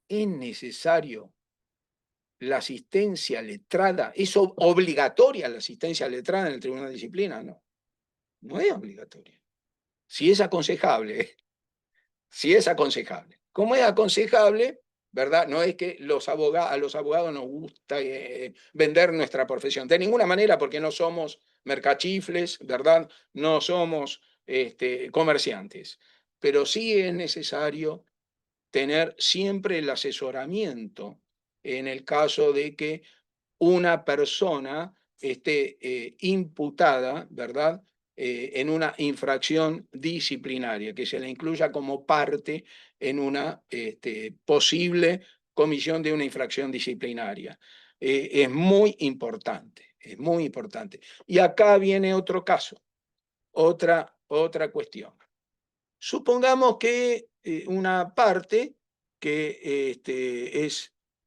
¿Es necesario la asistencia letrada? ¿Es obligatoria la asistencia letrada en el Tribunal de Disciplina? No, no es obligatoria. Si es aconsejable, si es aconsejable. Como es aconsejable, ¿verdad? No es que a los abogados nos gusta vender nuestra profesión. De ninguna manera, porque no somos mercachifles, ¿verdad? No somos comerciantes. Pero sí es necesario tener siempre el asesoramiento en el caso de que una persona esté imputada, ¿verdad? En una infracción disciplinaria, que se la incluya como parte en una posible comisión de una infracción disciplinaria. Es muy importante, es muy importante. Y acá viene otro caso, otra cuestión. Supongamos que una parte que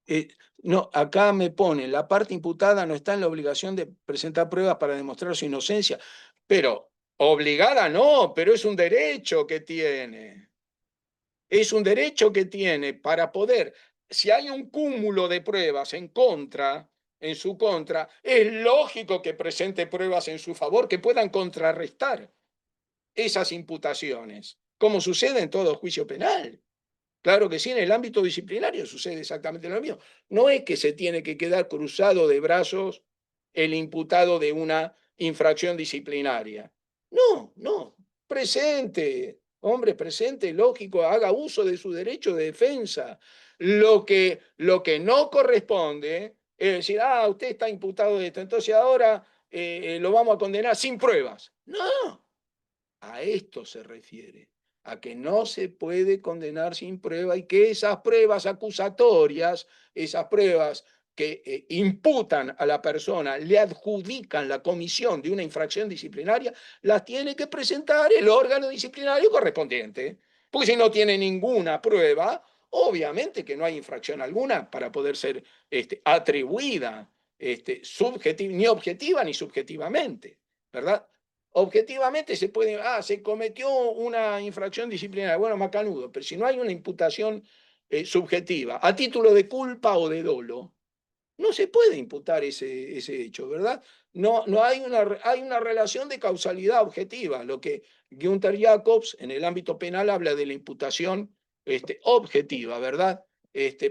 eh, no, acá me pone, la parte imputada no está en la obligación de presentar pruebas para demostrar su inocencia, pero obligada no, pero es un derecho que tiene. Es un derecho que tiene para poder, si hay un cúmulo de pruebas en su contra, es lógico que presente pruebas en su favor que puedan contrarrestar esas imputaciones, como sucede en todo juicio penal. Claro que sí, en el ámbito disciplinario sucede exactamente lo mismo. No es que se tiene que quedar cruzado de brazos el imputado de una infracción disciplinaria. No, no. Presente, hombre, presente, lógico, haga uso de su derecho de defensa. Lo que no corresponde es decir, usted está imputado de esto, entonces ahora lo vamos a condenar sin pruebas. No, a esto se refiere, a que no se puede condenar sin prueba y que esas pruebas acusatorias, esas pruebas que imputan a la persona, le adjudican la comisión de una infracción disciplinaria, las tiene que presentar el órgano disciplinario correspondiente. Porque si no tiene ninguna prueba, obviamente que no hay infracción alguna para poder ser atribuida ni objetiva ni subjetivamente, ¿verdad? Objetivamente se puede, se cometió una infracción disciplinaria, bueno, macanudo, pero si no hay una imputación subjetiva, a título de culpa o de dolo, no se puede imputar ese hecho, ¿verdad? No, no hay una relación de causalidad objetiva, lo que Günther Jacobs en el ámbito penal habla de la imputación objetiva, ¿verdad?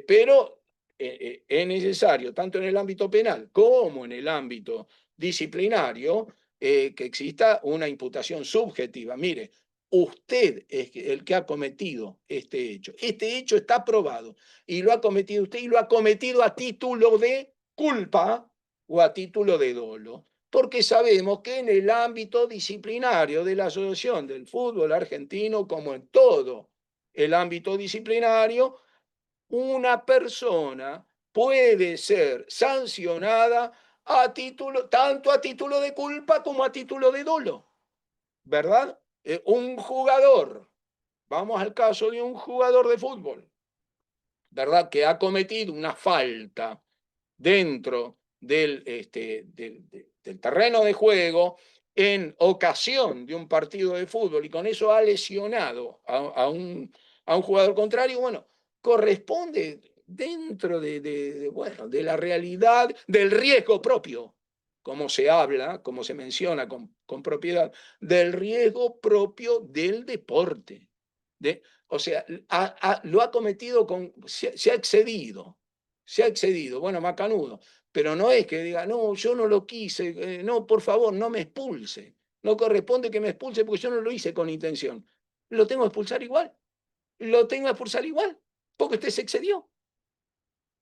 Pero es necesario, tanto en el ámbito penal como en el ámbito disciplinario, que exista una imputación subjetiva. Mire, usted es el que ha cometido este hecho. Este hecho está probado y lo ha cometido usted y lo ha cometido a título de culpa o a título de dolo. Porque sabemos que en el ámbito disciplinario de la Asociación del Fútbol Argentino, como en todo el ámbito disciplinario, una persona puede ser sancionada tanto a título de culpa como a título de dolo, ¿verdad? Un jugador, vamos al caso de un jugador de fútbol, ¿verdad? Que ha cometido una falta dentro del terreno de juego en ocasión de un partido de fútbol y con eso ha lesionado a un jugador contrario, bueno, corresponde dentro bueno, de la realidad del riesgo propio, como se habla, como se menciona con propiedad, del riesgo propio del deporte. O sea, lo ha cometido se ha excedido, se ha excedido, bueno, macanudo, pero no es que diga, no, yo no lo quise, no, por favor, no me expulse, no corresponde que me expulse porque yo no lo hice con intención. Lo tengo que expulsar igual, lo tengo que expulsar igual, porque usted se excedió,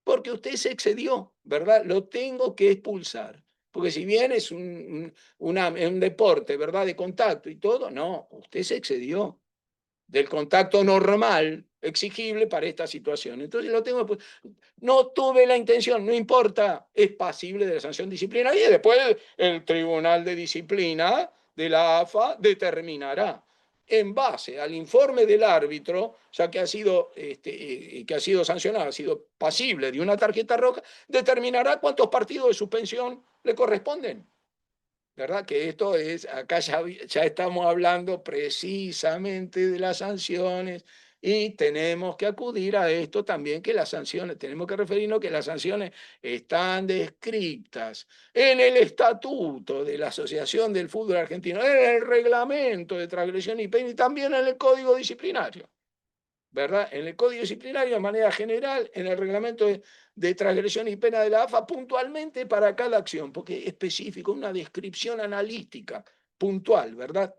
porque usted se excedió, ¿verdad? Lo tengo que expulsar. Porque si bien es un deporte, ¿verdad? De contacto y todo, no, usted se excedió del contacto normal exigible para esta situación. Entonces lo tengo, pues, no tuve la intención, no importa, es pasible de la sanción disciplinaria y después el Tribunal de Disciplina de la AFA determinará en base al informe del árbitro, ya que que ha sido sancionado, ha sido pasible de una tarjeta roja, determinará cuántos partidos de suspensión le corresponden. ¿Verdad? Que esto es, acá ya estamos hablando precisamente de las sanciones y tenemos que acudir a esto también, que las sanciones, tenemos que referirnos que las sanciones están descritas en el estatuto de la Asociación del Fútbol Argentino, en el reglamento de transgresión y pena y también en el código disciplinario. ¿Verdad? En el Código Disciplinario, de manera general, en el reglamento de transgresión y pena de la AFA, puntualmente para cada acción, porque es específico, una descripción analítica puntual, ¿verdad?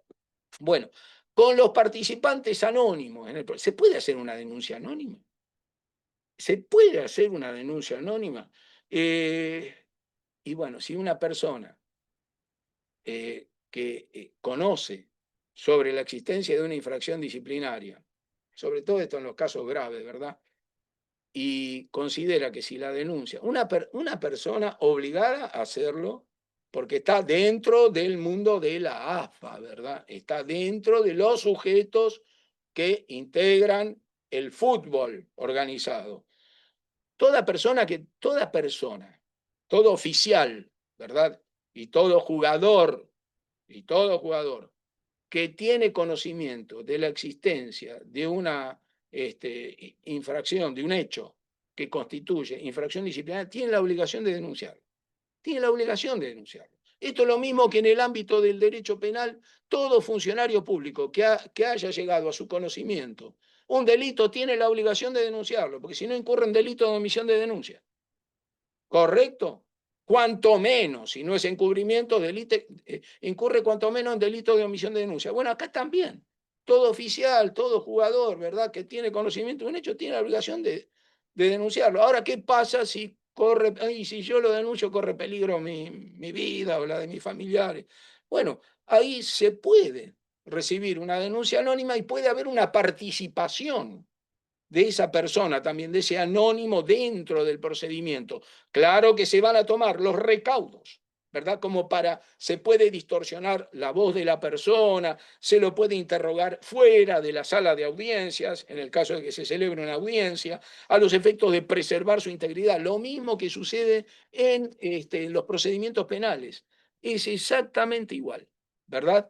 Bueno, con los participantes anónimos, ¿se puede hacer una denuncia anónima? ¿Se puede hacer una denuncia anónima? Eh, y bueno, si una persona que conoce sobre la existencia de una infracción disciplinaria, sobre todo esto en los casos graves, ¿verdad? Y considera que si la denuncia, una persona obligada a hacerlo, porque está dentro del mundo de la AFA, ¿verdad? Está dentro de los sujetos que integran el fútbol organizado. Toda persona, todo oficial, ¿verdad? Y todo jugador que tiene conocimiento de la existencia de una infracción, de un hecho que constituye infracción disciplinaria, tiene la obligación de denunciarlo. Tiene la obligación de denunciarlo. Esto es lo mismo que en el ámbito del derecho penal, todo funcionario público que haya llegado a su conocimiento un delito tiene la obligación de denunciarlo, porque si no incurre en delito de omisión de denuncia. ¿Correcto? Cuanto menos, si no es encubrimiento, incurre cuanto menos en delito de omisión de denuncia. Bueno, acá también, todo oficial, todo jugador, ¿verdad?, que tiene conocimiento de un hecho, tiene la obligación de denunciarlo. Ahora, ¿qué pasa si si yo lo denuncio, corre peligro mi vida o la de mis familiares? Bueno, ahí se puede recibir una denuncia anónima y puede haber una participación de esa persona, también de ese anónimo dentro del procedimiento. Claro que se van a tomar los recaudos, ¿verdad? Se puede distorsionar la voz de la persona, se lo puede interrogar fuera de la sala de audiencias, en el caso de que se celebre una audiencia, a los efectos de preservar su integridad. Lo mismo que sucede en los procedimientos penales. Es exactamente igual, ¿verdad?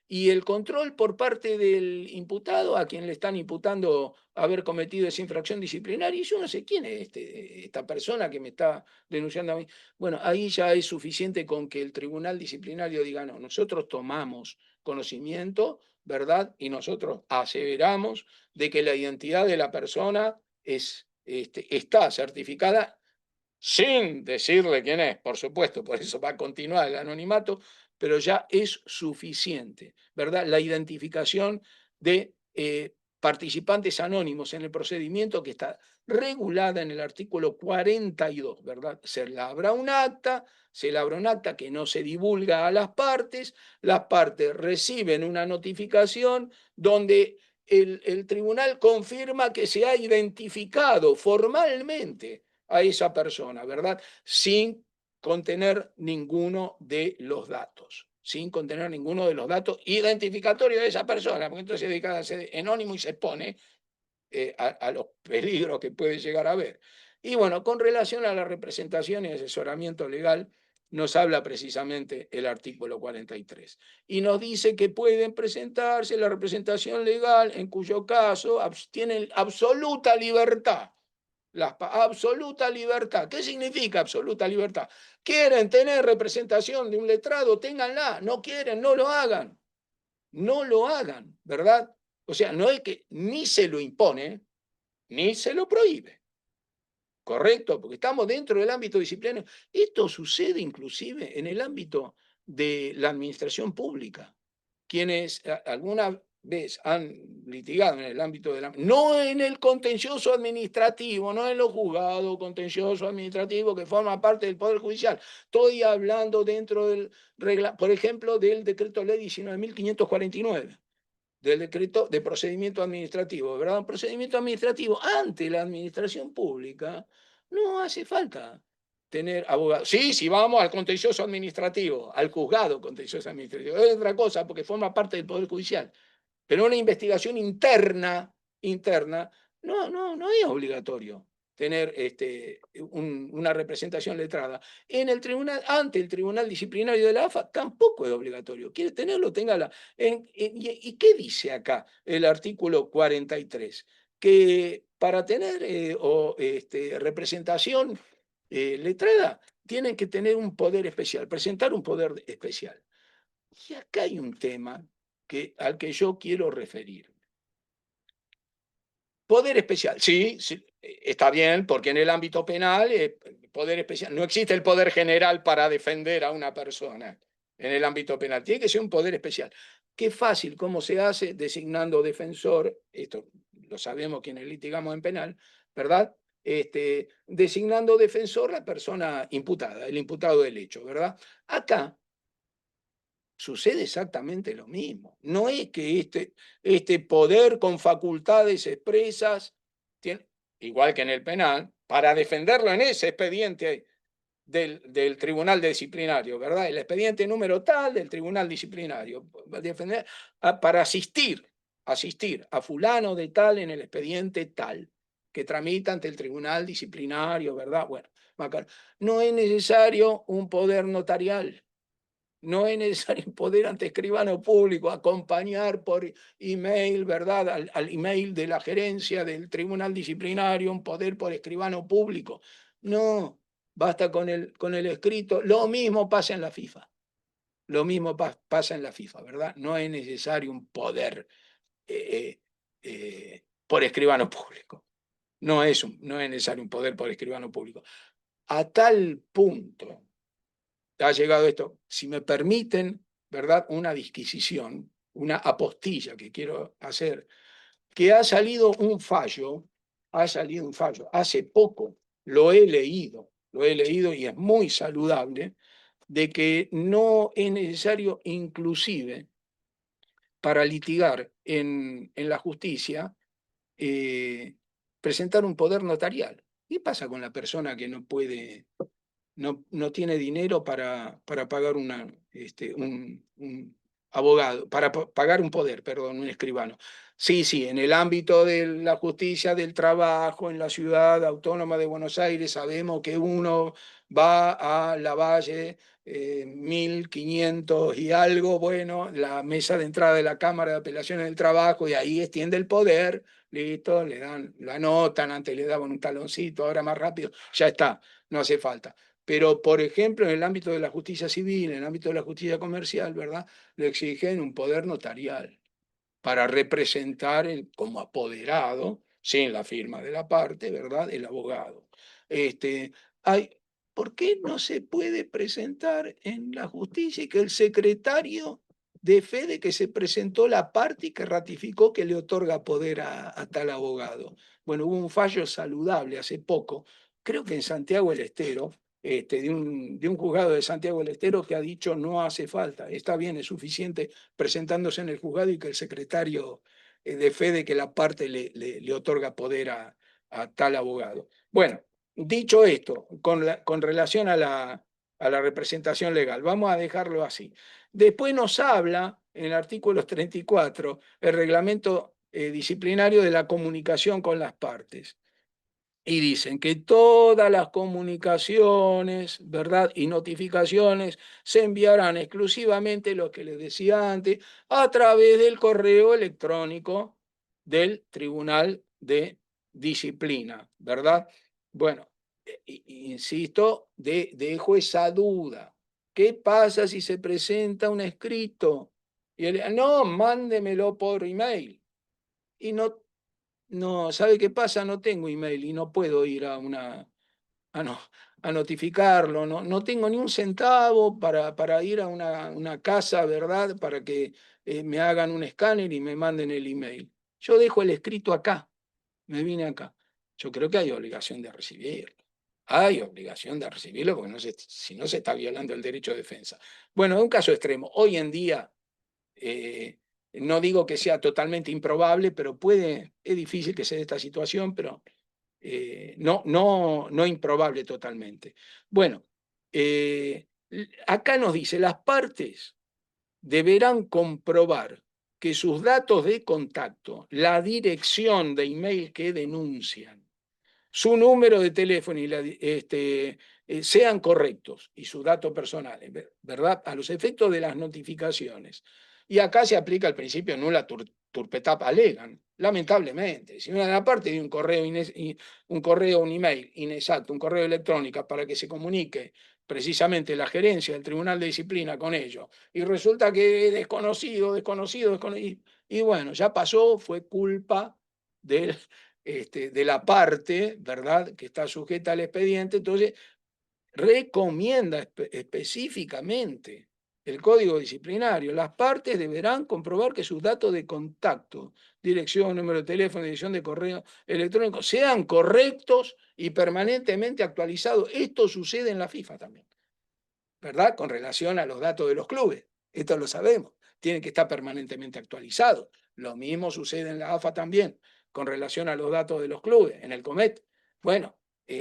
Y el control por parte del imputado, a quien le están imputando haber cometido esa infracción disciplinaria, y yo no sé quién es esta persona que me está denunciando a mí. Bueno, ahí ya es suficiente con que el tribunal disciplinario diga, no, nosotros tomamos conocimiento, ¿verdad? Y nosotros aseveramos de que la identidad de la persona está certificada sin decirle quién es, por supuesto, por eso va a continuar el anonimato, pero ya es suficiente, ¿verdad? La identificación de participantes anónimos en el procedimiento que está regulada en el artículo 42, ¿verdad? Se labra un acta que no se divulga a las partes reciben una notificación donde el tribunal confirma que se ha identificado formalmente a esa persona, ¿verdad? Sin contener ninguno de los datos, sin contener ninguno de los datos identificatorios de esa persona, porque entonces se dedica a ser anónimo y se expone a los peligros que puede llegar a haber. Y bueno, con relación a la representación y asesoramiento legal, nos habla precisamente el artículo 43 y nos dice que pueden presentarse la representación legal en cuyo caso tienen absoluta libertad absoluta libertad. ¿Qué significa absoluta libertad? ¿Quieren tener representación de un letrado? Ténganla. No quieren, no lo hagan. No lo hagan, ¿verdad? O sea, no es que ni se lo impone, ni se lo prohíbe. ¿Correcto? Porque estamos dentro del ámbito disciplinario. Esto sucede inclusive en el ámbito de la administración pública. Quienes alguna vez han litigado en el ámbito de la... No en el contencioso administrativo, no en los juzgados contencioso administrativo que forma parte del Poder Judicial. Estoy hablando dentro del por ejemplo, del decreto ley 19.549 del decreto de procedimiento administrativo, ¿verdad? Un procedimiento administrativo ante la administración pública no hace falta tener abogado. Sí, si vamos al contencioso administrativo, al juzgado contencioso administrativo, es otra cosa porque forma parte del Poder Judicial. Pero una investigación interna, no es obligatorio tener una representación letrada. En el tribunal, ante el Tribunal Disciplinario de la AFA, tampoco es obligatorio. ¿Quiere tenerlo? Téngala. ¿Y qué dice acá el artículo 43? Que para tener representación letrada, tienen que tener un poder especial, presentar un poder especial. Y acá hay un tema al que yo quiero referir. Poder especial, sí, sí, está bien, porque en el ámbito penal, poder especial, no existe el poder general para defender a una persona en el ámbito penal, tiene que ser un poder especial. Qué fácil, cómo se hace designando defensor, esto lo sabemos quienes litigamos en penal, ¿verdad? Designando defensor la persona imputada, el imputado del hecho, ¿verdad? Acá sucede exactamente lo mismo. No es que este poder con facultades expresas, tiene, igual que en el penal, para defenderlo en ese expediente del tribunal disciplinario, ¿verdad? El expediente número tal del tribunal disciplinario, defender, para asistir a fulano de tal en el expediente tal, que tramita ante el tribunal disciplinario, ¿verdad? Bueno, no es necesario un poder notarial. No es necesario poder ante escribano público acompañar por email, ¿verdad? Al email de la gerencia del tribunal disciplinario, un poder por escribano público. No, basta con el escrito. Lo mismo pasa en la FIFA. Lo mismo pasa en la FIFA, ¿verdad? No es necesario un poder por escribano público. No es necesario un poder por escribano público. A tal punto ha llegado esto, si me permiten, ¿verdad? Una disquisición, una apostilla que quiero hacer, que ha salido un fallo, hace poco lo he leído y es muy saludable, de que no es necesario inclusive para litigar en la justicia presentar un poder notarial. ¿Qué pasa con la persona que no puede no tiene dinero para pagar un abogado, para pagar un poder, perdón, un escribano? Sí, sí, en el ámbito de la justicia, del trabajo, en la ciudad autónoma de Buenos Aires, sabemos que uno va a Lavalle 1500 y algo, bueno, la mesa de entrada de la Cámara de Apelaciones del Trabajo, y ahí extiende el poder, listo, le dan, la anotan, antes le daban un taloncito, ahora más rápido, ya está, no hace falta. Pero, por ejemplo, en el ámbito de la justicia civil, en el ámbito de la justicia comercial, ¿verdad? Le exigen un poder notarial para representar como apoderado, sin la firma de la parte, ¿verdad? El abogado. Este, hay, ¿Por qué no se puede presentar en la justicia y que el secretario de fe de que se presentó la parte y que ratificó que le otorga poder a tal abogado? Bueno, hubo un fallo saludable hace poco, creo que en Santiago del Estero, de un juzgado de Santiago del Estero que ha dicho no hace falta, está bien, es suficiente presentándose en el juzgado y que el secretario de fe de que la parte le otorga poder a tal abogado. Bueno, dicho esto, con relación a la representación legal, vamos a dejarlo así. Después nos habla, en el artículo 34, el reglamento disciplinario de la comunicación con las partes. Y dicen que todas las comunicaciones, ¿verdad? Y notificaciones se enviarán exclusivamente, lo que les decía antes, a través del correo electrónico del Tribunal de Disciplina, ¿verdad? Bueno, insisto, dejo esa duda. ¿Qué pasa si se presenta un escrito? Y él, no, mándemelo por email. Y no, no, ¿sabe qué pasa? No tengo email y no puedo ir a, no- a notificarlo. No, no tengo ni un centavo para ir a una casa, ¿verdad? Para que me hagan un escáner y me manden el email. Yo dejo el escrito acá, me vine acá. Yo creo que hay obligación de recibirlo. Hay obligación de recibirlo porque si no se está violando el derecho de defensa. Bueno, un caso extremo. Hoy en día, eh, no digo que sea totalmente improbable, pero es difícil que se dé esta situación, pero no improbable totalmente. Bueno, acá nos dice, las partes deberán comprobar que sus datos de contacto, la dirección de email que denuncian, su número de teléfono sean correctos y sus datos personales, ¿verdad? A los efectos de las notificaciones. Y acá se aplica el principio nula turpetat alegan, lamentablemente. Si una parte de un correo, un email inexacto, un correo electrónico para que se comunique precisamente la gerencia del Tribunal de Disciplina con ellos, y resulta que desconocido, y bueno, ya pasó, fue culpa del de la parte, ¿verdad?, que está sujeta al expediente. Entonces, recomienda específicamente el Código Disciplinario. Las partes deberán comprobar que sus datos de contacto, dirección, número de teléfono, dirección de correo electrónico, sean correctos y permanentemente actualizados. Esto sucede en la FIFA también, ¿verdad? Con relación a los datos de los clubes. Esto lo sabemos. Tienen que estar permanentemente actualizados. Lo mismo sucede en la AFA también, con relación a los datos de los clubes, en el COMET. Bueno,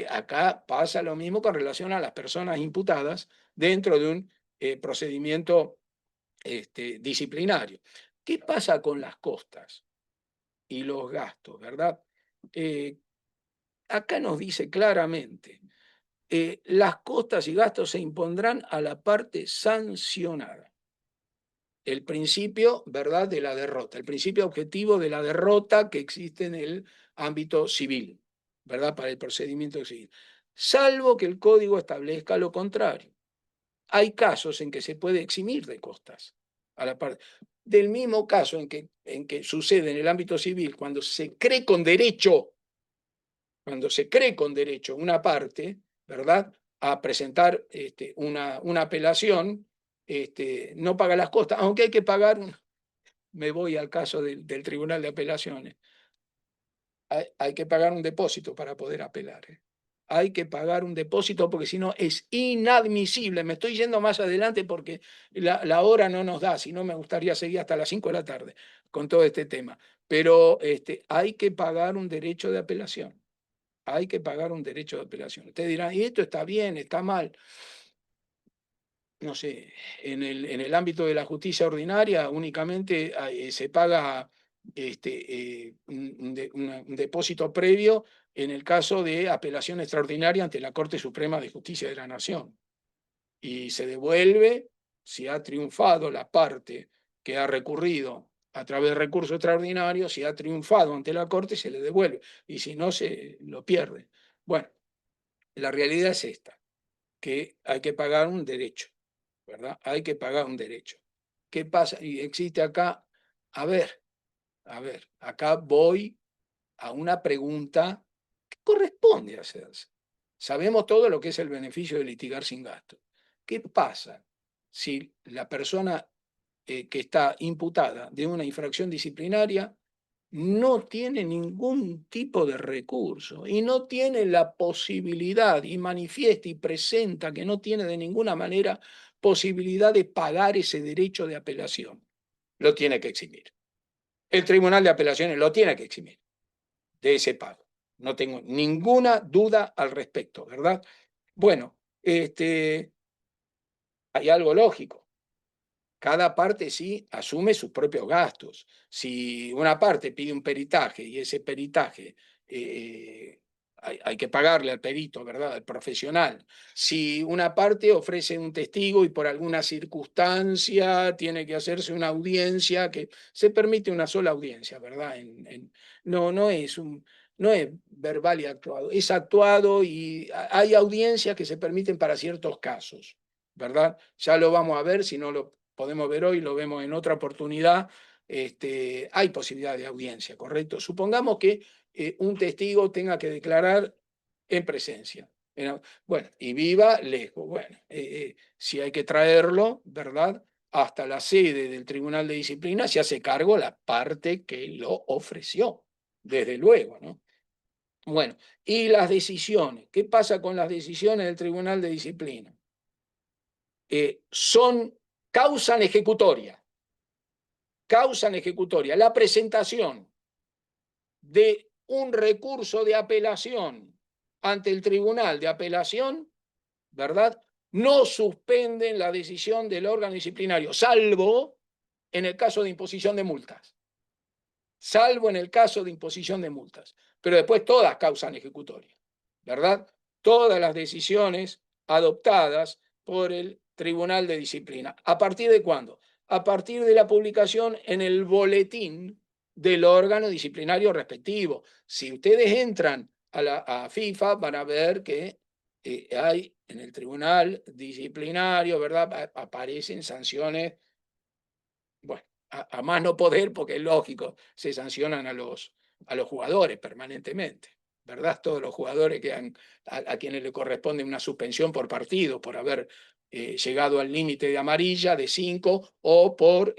acá pasa lo mismo con relación a las personas imputadas dentro de un procedimiento disciplinario. ¿Qué pasa con las costas y los gastos, verdad? Eh, Acá nos dice claramente, las costas y gastos se impondrán a la parte sancionada. El principio, ¿verdad?, de la derrota, el principio objetivo de la derrota que existe en el ámbito civil, ¿verdad?, para el procedimiento civil, salvo que el código establezca lo contrario. Hay casos en que se puede eximir de costas a la parte. Del mismo caso en que sucede en el ámbito civil, cuando se cree con derecho una parte, ¿verdad?, a presentar una apelación, no paga las costas, aunque hay que pagar, me voy al caso del Tribunal de Apelaciones, hay que pagar un depósito para poder apelar. Hay que pagar un depósito porque si no es inadmisible. Me estoy yendo más adelante porque la hora no nos da, si no me gustaría seguir hasta las 5 de la tarde con todo este tema. Pero hay que pagar un derecho de apelación. Hay que pagar un derecho de apelación. Ustedes dirán, ¿y esto está bien, está mal? No sé, en el ámbito de la justicia ordinaria únicamente se paga un depósito previo en el caso de apelación extraordinaria ante la Corte Suprema de Justicia de la Nación. Y se devuelve si ha triunfado la parte que ha recurrido a través de recurso extraordinario, si ha triunfado ante la Corte, se le devuelve. Y si no, se lo pierde. Bueno, la realidad es esta, que hay que pagar un derecho, ¿verdad? Hay que pagar un derecho. ¿Qué pasa? Y existe acá, a ver, acá voy a una pregunta que corresponde hacerse. Sabemos todo lo que es el beneficio de litigar sin gasto. ¿Qué pasa si la persona que está imputada de una infracción disciplinaria no tiene ningún tipo de recurso y no tiene la posibilidad y manifiesta y presenta que no tiene de ninguna manera posibilidad de pagar ese derecho de apelación? Lo tiene que eximir. El Tribunal de Apelaciones lo tiene que eximir de ese pago. No tengo ninguna duda al respecto, ¿verdad? Bueno, hay algo lógico. Cada parte sí asume sus propios gastos. Si una parte pide un peritaje y ese peritaje hay que pagarle al perito, ¿verdad?, al profesional. Si una parte ofrece un testigo y por alguna circunstancia tiene que hacerse una audiencia, que se permite una sola audiencia, ¿verdad? No no es verbal y actuado, es actuado y hay audiencias que se permiten para ciertos casos, ¿verdad? Ya lo vamos a ver, si no lo podemos ver hoy, lo vemos en otra oportunidad. Hay posibilidad de audiencia, ¿correcto? Supongamos que un testigo tenga que declarar en presencia. Bueno, y viva lejos. Bueno, si hay que traerlo, ¿verdad? Hasta la sede del Tribunal de Disciplina se hace cargo la parte que lo ofreció, desde luego, ¿no? Bueno, y las decisiones. ¿Qué pasa con las decisiones del Tribunal de Disciplina? Son causan ejecutoria. Causan ejecutoria. La presentación de un recurso de apelación ante el Tribunal de Apelación, ¿verdad? No suspenden la decisión del órgano disciplinario, salvo en el caso de imposición de multas. Salvo en el caso de imposición de multas. Pero después todas causan ejecutoria, ¿verdad? Todas las decisiones adoptadas por el Tribunal de Disciplina. ¿A partir de cuándo? A partir de la publicación en el boletín del órgano disciplinario respectivo. Si ustedes entran a FIFA, van a ver que hay en el Tribunal Disciplinario, ¿verdad? Aparecen sanciones, bueno, a más no poder, porque es lógico, se sancionan a los jugadores permanentemente, ¿verdad? Todos los jugadores que a quienes le corresponde una suspensión por partido, por haber llegado al límite de amarilla de 5 o por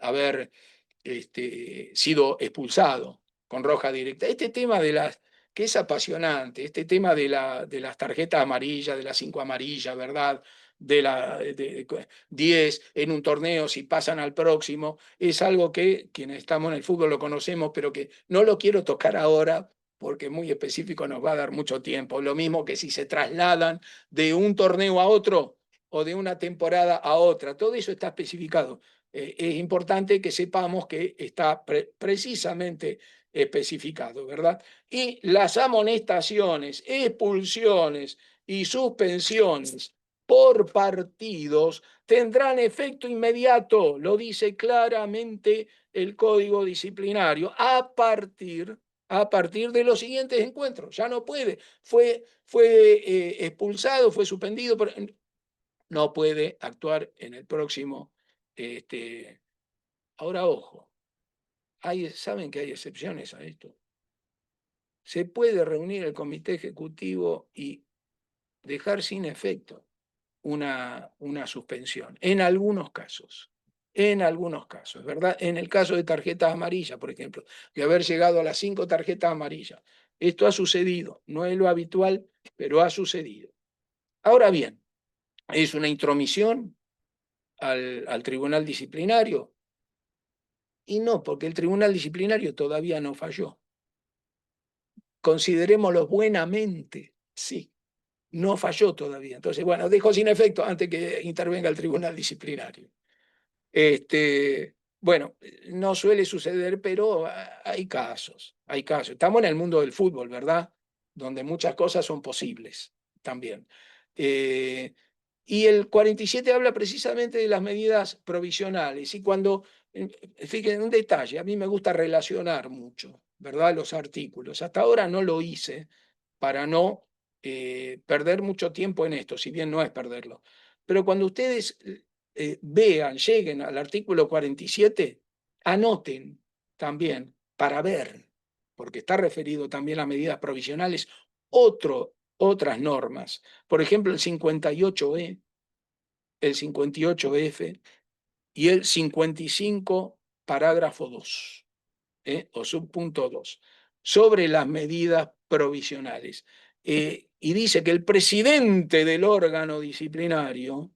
haber sido expulsado con roja directa. Este tema de las, que es apasionante, este tema de las tarjetas amarillas, de las 5 amarillas, ¿verdad? De la 10 en un torneo, si pasan al próximo, es algo que quienes estamos en el fútbol lo conocemos, pero que no lo quiero tocar ahora porque muy específico nos va a dar mucho tiempo. Lo mismo que si se trasladan de un torneo a otro o de una temporada a otra, todo eso está especificado. Es importante que sepamos que está precisamente especificado, ¿verdad? Y las amonestaciones, expulsiones y suspensiones por partidos tendrán efecto inmediato, lo dice claramente el Código Disciplinario, a partir de los siguientes encuentros. Ya no puede, fue expulsado, fue suspendido, pero no puede actuar en el próximo. Ahora, ojo, saben que hay excepciones a esto. Se puede reunir el comité ejecutivo y dejar sin efecto una suspensión, en algunos casos, ¿verdad? En el caso de tarjetas amarillas, por ejemplo, de haber llegado a las 5 tarjetas amarillas. Esto ha sucedido, no es lo habitual, pero ha sucedido. Ahora bien, ¿es una intromisión al tribunal disciplinario? Y no, porque el tribunal disciplinario todavía no falló. Considerémoslo buenamente, sí, no falló todavía. Entonces, bueno, dejo sin efecto antes que intervenga el tribunal disciplinario. Bueno, no suele suceder, pero hay casos, hay casos. Estamos en el mundo del fútbol, ¿verdad? Donde muchas cosas son posibles también. Y el 47 habla precisamente de las medidas provisionales. Y cuando, fíjense, un detalle, a mí me gusta relacionar mucho, ¿verdad? Los artículos. Hasta ahora no lo hice para no perder mucho tiempo en esto, si bien no es perderlo. Pero cuando ustedes vean, lleguen al artículo 47, anoten también para ver, porque está referido también a medidas provisionales, otras normas. Por ejemplo, el 58E, el 58F y el 55, parágrafo 2, o subpunto 2, sobre las medidas provisionales. Y dice que el presidente del órgano disciplinario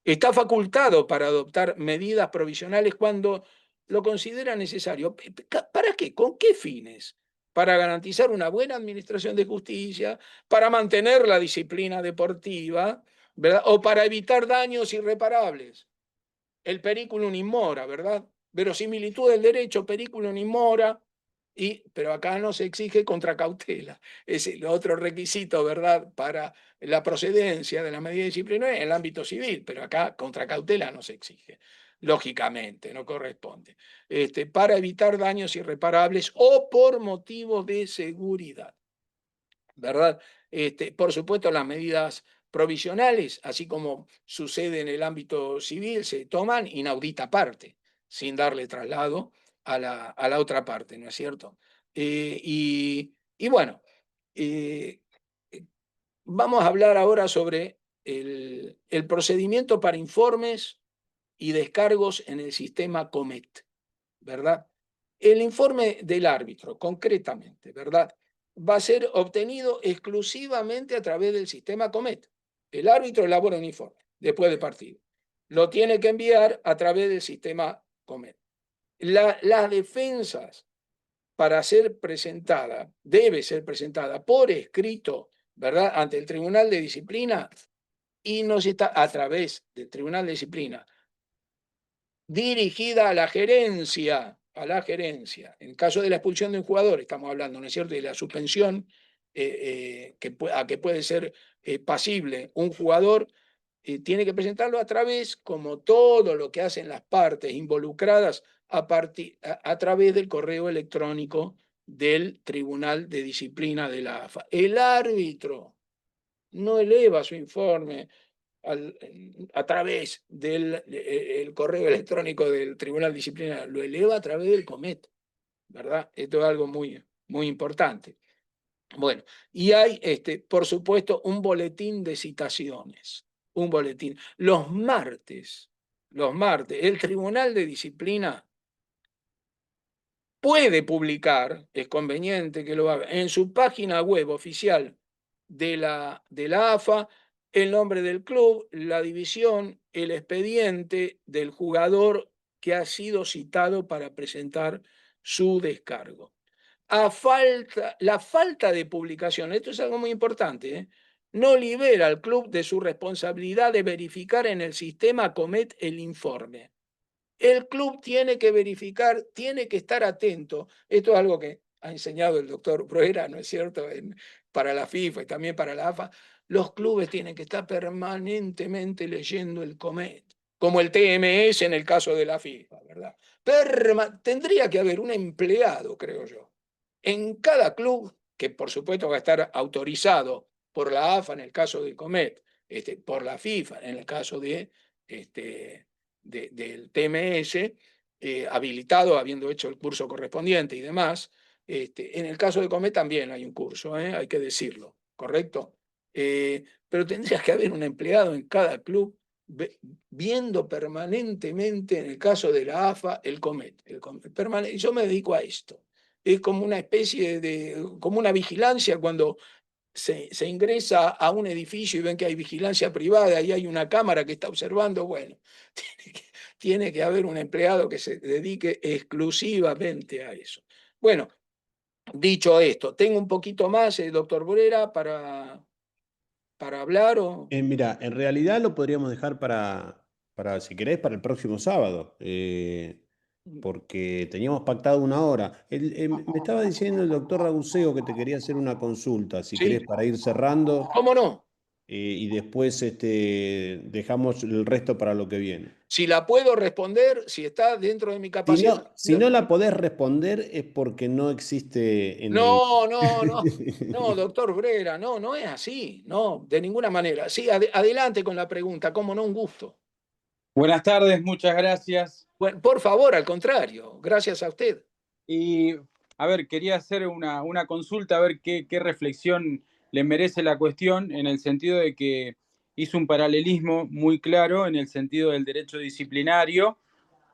está facultado para adoptar medidas provisionales cuando lo considera necesario. ¿Para qué? ¿Con qué fines? Para garantizar una buena administración de justicia, para mantener la disciplina deportiva, ¿verdad? O para evitar daños irreparables. El periculum in mora, ¿verdad? Verosimilitud del derecho, periculum in mora, pero acá no se exige contra cautela. Es el otro requisito, ¿verdad?, para la procedencia de la medida disciplinaria en el ámbito civil, pero acá contra cautela no se exige. lógicamente, no corresponde, para evitar daños irreparables o por motivos de seguridad, ¿verdad? Por supuesto, las medidas provisionales, así como sucede en el ámbito civil, se toman inaudita parte, sin darle traslado a la otra parte, ¿no es cierto? Y bueno, eh, eh, vamos a hablar ahora sobre el procedimiento para informes y descargos en el sistema COMET, ¿verdad? El informe del árbitro, concretamente, ¿verdad? Va a ser obtenido exclusivamente a través del sistema COMET. El árbitro elabora un informe después del partido. Lo tiene que enviar a través del sistema COMET. Las defensas para ser presentada, debe ser presentada por escrito, ¿verdad? Ante el Tribunal de Disciplina y no se está a través del Tribunal de Disciplina dirigida a la gerencia, a la gerencia. En caso de la expulsión de un jugador, estamos hablando, ¿no es cierto?, de la suspensión a que puede ser pasible un jugador, tiene que presentarlo a través, como todo lo que hacen las partes involucradas, a través del correo electrónico del Tribunal de Disciplina de la AFA. El árbitro no eleva su informe a través del el correo electrónico del Tribunal Disciplinario, lo eleva a través del COMET, ¿verdad? Esto es algo muy, muy importante. Bueno, y hay, por supuesto, un boletín de citaciones, un boletín. Los martes, el Tribunal de Disciplina puede publicar, es conveniente que lo haga, en su página web oficial de la AFA, el nombre del club, la división, el expediente del jugador que ha sido citado para presentar su descargo. La falta de publicación, esto es algo muy importante, no libera al club de su responsabilidad de verificar en el sistema COMET el informe. El club tiene que verificar, tiene que estar atento. Esto es algo que ha enseñado el doctor Bruera, ¿no es cierto?, para la FIFA y también para la AFA. Los clubes tienen que estar permanentemente leyendo el COMET, como el TMS en el caso de la FIFA, ¿verdad? Tendría que haber un empleado, creo yo, en cada club, que por supuesto va a estar autorizado por la AFA en el caso del COMET, por la FIFA en el caso este, del TMS, habilitado habiendo hecho el curso correspondiente y demás. En el caso de Comet también hay un curso, hay que decirlo, ¿correcto? Pero tendrías que haber un empleado en cada club viendo permanentemente, en el caso de la AFA, el Comet. Yo me dedico a esto. Es como una especie como una vigilancia cuando se ingresa a un edificio y ven que hay vigilancia privada y hay una cámara que está observando. Bueno, tiene que haber un empleado que se dedique exclusivamente a eso. Bueno, dicho esto, tengo un poquito más, doctor Burera, para hablar o... Mira, en realidad lo podríamos dejar si querés, para el próximo sábado, porque teníamos pactado una hora. Me estaba diciendo el doctor Raguseo que te quería hacer una consulta, si Sí, querés, para ir cerrando, ¿cómo no? y después dejamos el resto para lo que viene. Si la puedo responder, si está dentro de mi Si capacidad. no, si no la podés responder es porque no existe en el... No, no, no, no, doctor Brera, no, no es así, no, de ninguna manera. Sí, adelante con la pregunta, cómo no, un gusto. Buenas tardes, muchas gracias. Bueno, por favor, al contrario, gracias a usted. Y a ver, quería hacer una consulta, a ver qué reflexión le merece la cuestión, en el sentido de que hizo un paralelismo muy claro en el sentido del derecho disciplinario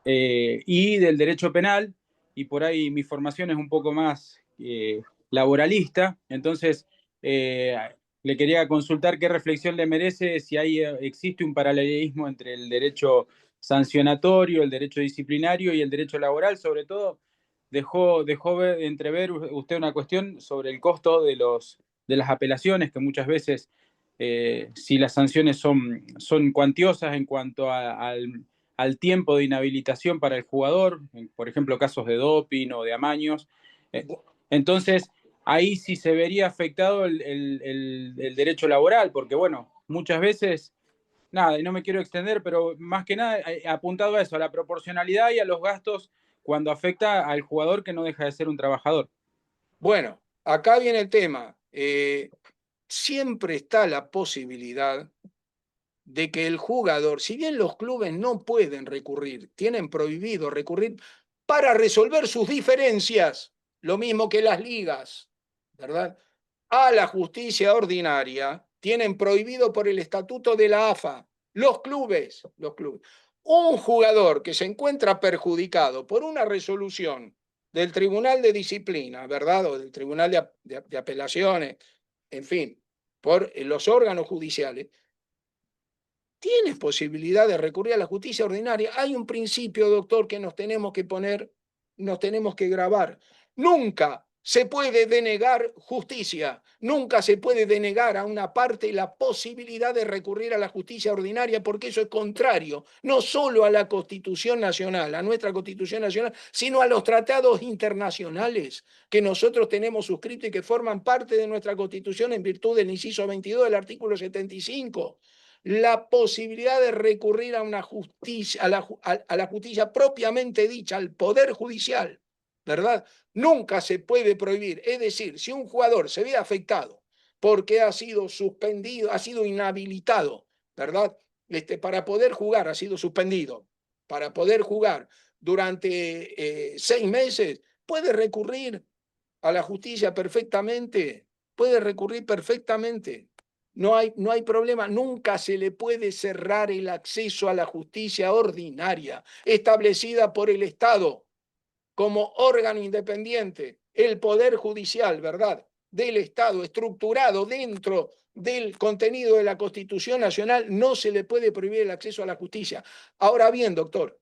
y del derecho penal, y por ahí mi formación es un poco más laboralista, entonces eh, le quería consultar qué reflexión le merece, si existe un paralelismo entre el derecho sancionatorio, el derecho disciplinario y el derecho laboral. Sobre todo dejó entrever usted una cuestión sobre el costo de las apelaciones, que muchas veces, si las sanciones son cuantiosas en cuanto al tiempo de inhabilitación para el jugador, por ejemplo, casos de doping o de amaños. Entonces, ahí sí se vería afectado el derecho laboral, porque, bueno, muchas veces nada, y no me quiero extender, pero más que nada apuntado a eso, a la proporcionalidad y a los gastos cuando afecta al jugador que no deja de ser un trabajador. Bueno, acá viene el tema. Siempre está la posibilidad de que el jugador, si bien los clubes no pueden recurrir, tienen prohibido recurrir para resolver sus diferencias, lo mismo que las ligas, ¿verdad? A la justicia ordinaria, tienen prohibido por el estatuto de la AFA, los clubes. Un jugador que se encuentra perjudicado por una resolución del Tribunal de Disciplina, ¿verdad? O del Tribunal de Apelaciones, en fin, por los órganos judiciales, tienes posibilidad de recurrir a la justicia ordinaria. Hay un principio, doctor, que nos tenemos que poner, nos tenemos que grabar. Nunca se puede denegar justicia, nunca se puede denegar a una parte la posibilidad de recurrir a la justicia ordinaria, porque eso es contrario, no solo a la Constitución Nacional, a nuestra Constitución Nacional, sino a los tratados internacionales que nosotros tenemos suscritos y que forman parte de nuestra Constitución en virtud del inciso 22 del artículo 75. La posibilidad de recurrir a una justicia, a la justicia propiamente dicha, al poder judicial, ¿verdad? Nunca se puede prohibir. Es decir, si un jugador se ve afectado porque ha sido suspendido, ha sido inhabilitado, ¿verdad? Para poder jugar, ha sido suspendido, para poder jugar durante 6 meses, puede recurrir a la justicia perfectamente, puede recurrir perfectamente. No hay problema, nunca se le puede cerrar el acceso a la justicia ordinaria establecida por el Estado como órgano independiente, el Poder Judicial, ¿verdad?, del Estado, estructurado dentro del contenido de la Constitución Nacional, no se le puede prohibir el acceso a la justicia. Ahora bien, doctor,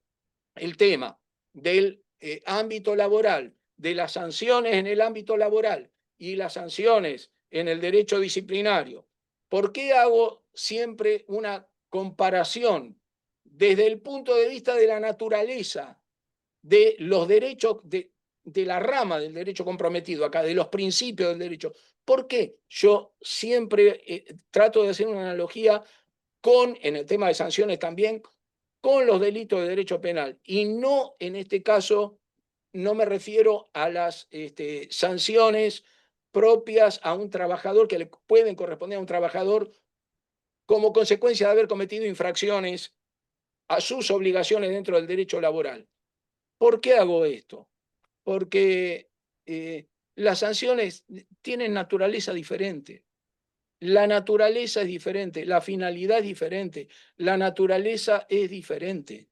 el tema del ámbito laboral, de las sanciones en el ámbito laboral y las sanciones en el derecho disciplinario. ¿Por qué hago siempre una comparación desde el punto de vista de la naturaleza de los derechos, de la rama del derecho comprometido acá, de los principios del derecho? ¿Por qué yo siempre trato de hacer una analogía con, en el tema de sanciones también, con los delitos de derecho penal? Y no, en este caso, no me refiero a las sanciones propias a un trabajador, que le pueden corresponder a un trabajador como consecuencia de haber cometido infracciones a sus obligaciones dentro del derecho laboral. ¿Por qué hago esto? Porque las sanciones tienen naturaleza diferente. La naturaleza es diferente, la finalidad es diferente, la naturaleza es diferente.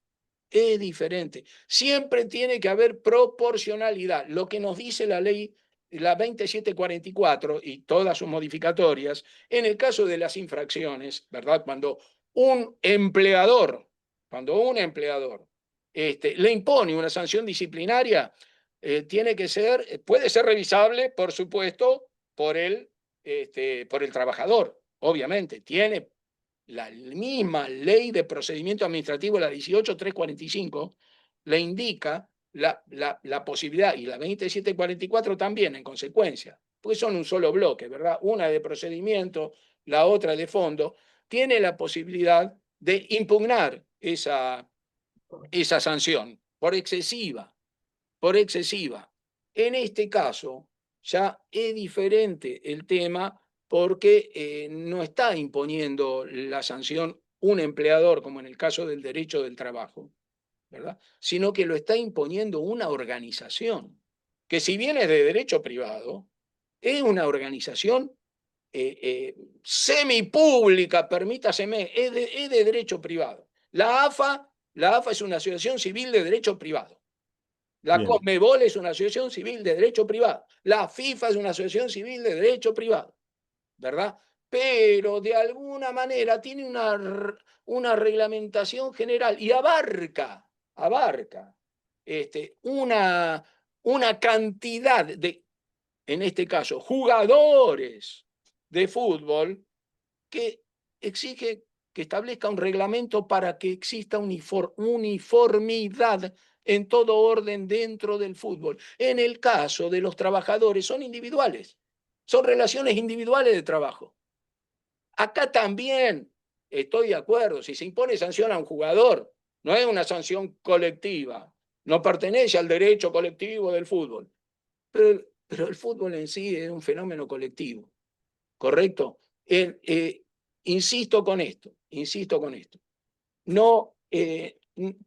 Es diferente. Siempre tiene que haber proporcionalidad. Lo que nos dice la ley, la 2744 y todas sus modificatorias, en el caso de las infracciones, ¿verdad? Cuando un empleador le impone una sanción disciplinaria, tiene que ser, puede ser revisable, por supuesto, por el trabajador, obviamente. Tiene la misma ley de procedimiento administrativo, la 18345, le indica la posibilidad, y la 2744 también, en consecuencia, pues son un solo bloque, ¿verdad? Una de procedimiento, la otra de fondo, tiene la posibilidad de impugnar esa sanción por excesiva, por excesiva. En este caso, ya es diferente el tema, porque no está imponiendo la sanción un empleador, como en el caso del derecho del trabajo, ¿verdad?, sino que lo está imponiendo una organización, que si bien es de derecho privado, es una organización semipública, permítaseme, es de derecho privado. La AFA es una asociación civil de derecho privado. La Bien, Conmebol es una asociación civil de derecho privado. La FIFA es una asociación civil de derecho privado, ¿verdad? Pero de alguna manera tiene una reglamentación general y abarca una cantidad de, en este caso, jugadores de fútbol, que exige que establezca un reglamento para que exista uniformidad en todo orden dentro del fútbol. En el caso de los trabajadores, son individuales, son relaciones individuales de trabajo. Acá también estoy de acuerdo. Si se impone sanción a un jugador, no es una sanción colectiva, no pertenece al derecho colectivo del fútbol. Pero el fútbol en sí es un fenómeno colectivo, ¿correcto? Insisto con esto. No,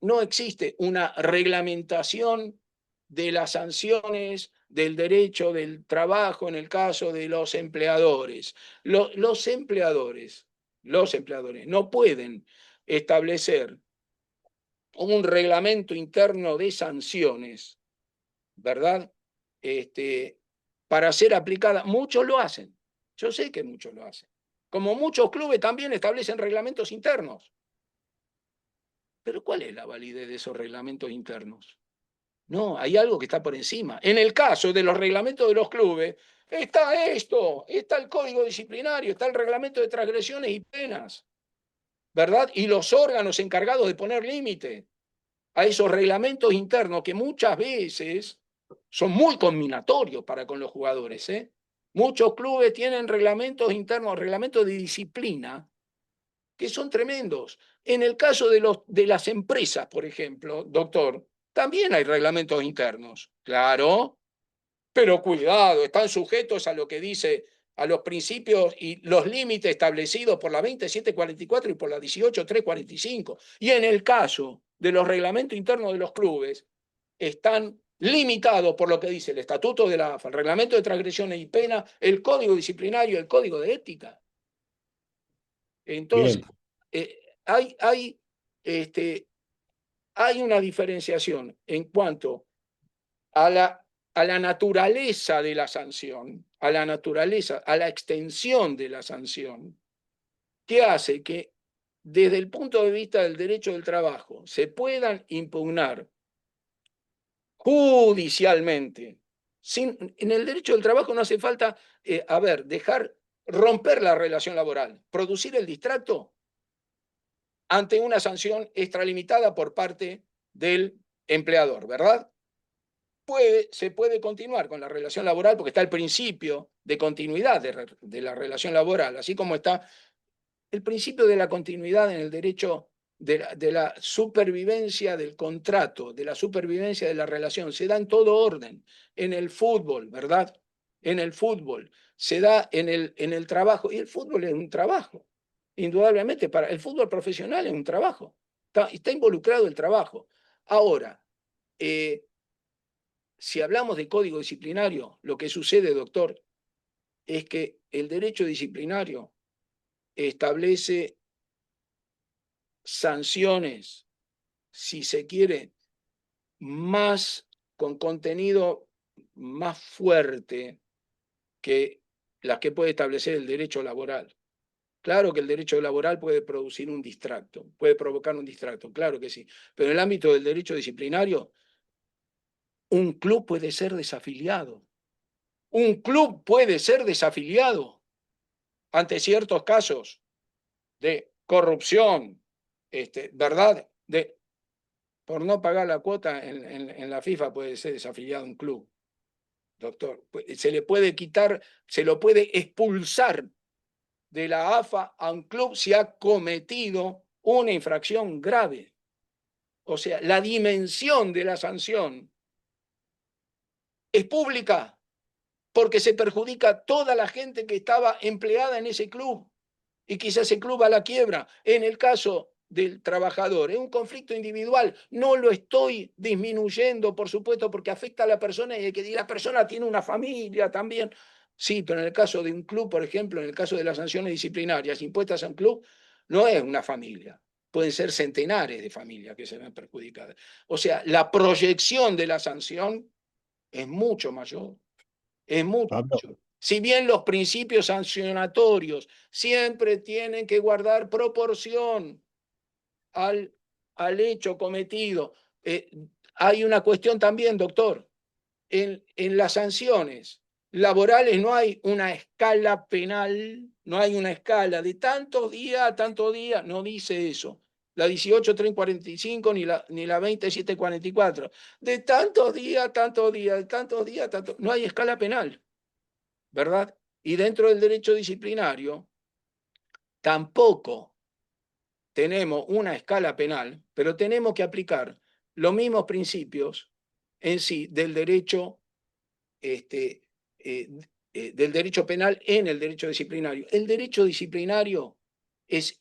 no existe una reglamentación de las sanciones del derecho del trabajo en el caso de los empleadores. Los empleadores no pueden establecer un reglamento interno de sanciones, ¿verdad? Para ser aplicada. Muchos lo hacen. Yo sé que muchos lo hacen. Como muchos clubes también establecen reglamentos internos. Pero ¿cuál es la validez de esos reglamentos internos? No, hay algo que está por encima. En el caso de los reglamentos de los clubes, está esto, está el código disciplinario, está el reglamento de transgresiones y penas, ¿verdad? Y los órganos encargados de poner límite a esos reglamentos internos que muchas veces son muy combinatorios para con los jugadores, ¿eh? Muchos clubes tienen reglamentos internos, reglamentos de disciplina, que son tremendos. En el caso de las empresas, por ejemplo, doctor, también hay reglamentos internos, claro, pero cuidado, están sujetos a lo que dice, a los principios y los límites establecidos por la 2744 y por la 18345. Y en el caso de los reglamentos internos de los clubes, están limitados por lo que dice el Estatuto de la AFA, el Reglamento de Transgresiones y Pena, el Código Disciplinario, el Código de Ética. Entonces, Bien, hay, hay una diferenciación en cuanto a la naturaleza de la sanción, a la naturaleza, a la extensión de la sanción, que hace que desde el punto de vista del derecho del trabajo se puedan impugnar judicialmente. En el derecho del trabajo no hace falta, dejar romper la relación laboral, producir el distracto ante una sanción extralimitada por parte del empleador, ¿verdad? Se puede continuar con la relación laboral porque está el principio de continuidad de la relación laboral, así como está el principio de la continuidad en el derecho de la supervivencia del contrato, de la supervivencia de la relación. Se da en todo orden, en el fútbol, ¿verdad? En el fútbol, se da en el trabajo, y el fútbol es un trabajo. Indudablemente, para el fútbol profesional es un trabajo. Está involucrado el trabajo. Ahora, si hablamos de código disciplinario, lo que sucede, doctor, es que el derecho disciplinario establece sanciones, si se quiere, más con contenido más fuerte que las que puede establecer el derecho laboral. Claro que el derecho laboral puede producir un distracto, puede provocar un distracto, claro que sí. Pero en el ámbito del derecho disciplinario, un club puede ser desafiliado. Un club puede ser desafiliado ante ciertos casos de corrupción, ¿verdad? Por no pagar la cuota en la FIFA puede ser desafiliado un club, doctor. Se le puede quitar, se lo puede expulsar de la AFA a un club si ha cometido una infracción grave. O sea, la dimensión de la sanción es pública porque se perjudica a toda la gente que estaba empleada en ese club y quizás ese club va a la quiebra. En el caso del trabajador, es un conflicto individual, no lo estoy disminuyendo, por supuesto, porque afecta a la persona y que la persona tiene una familia también. Sí, pero en el caso de un club, por ejemplo, en el caso de las sanciones disciplinarias impuestas a un club, no es una familia. Pueden ser centenares de familias que se ven perjudicadas. O sea, la proyección de la sanción es mucho mayor. Es mucho Pablo. mayor. Si bien los principios sancionatorios siempre tienen que guardar proporción al hecho cometido, hay una cuestión también, doctor. En las sanciones laborales no hay una escala penal, no hay una escala de tantos días a tantos días, no dice eso. La 18.345 ni la 27.44. De tantos días, tantos días, de tantos días, tantos. No hay escala penal, ¿verdad? Y dentro del derecho disciplinario, tampoco tenemos una escala penal, pero tenemos que aplicar los mismos principios en sí del derecho, del derecho penal en el derecho disciplinario. El derecho disciplinario es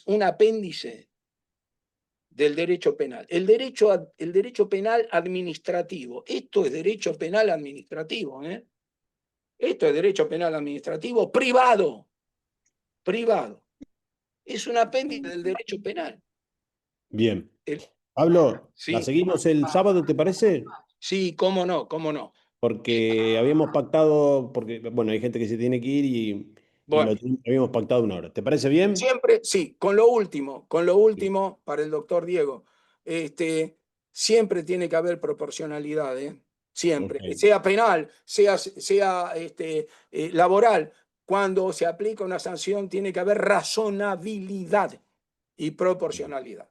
un apéndice del derecho penal. El derecho penal administrativo. Esto es derecho penal administrativo. Esto es derecho penal administrativo privado. Privado. Es un apéndice del derecho penal. Bien. El, Pablo, sí, ¿la seguimos el sábado, te parece? sí, cómo no, cómo no. Porque habíamos pactado, porque, bueno, hay gente que se tiene que ir y Bueno, habíamos pactado una hora. ¿Te parece bien? siempre, sí, con lo último, para el doctor Diego, siempre tiene que haber proporcionalidad, Ok. siempre, sea penal, sea laboral. Cuando se aplica una sanción tiene que haber razonabilidad y proporcionalidad.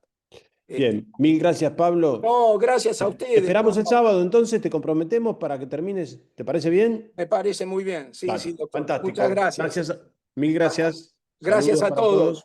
Este, Bien, mil gracias, Pablo. no, gracias a Te ustedes. esperamos el sábado, entonces te comprometemos para que termines. ¿Te parece bien? Me parece muy bien. Sí, sí, Claro, doctor. Muchas fantástico. gracias. Gracias, mil gracias. Gracias Saludos a para todos. todos.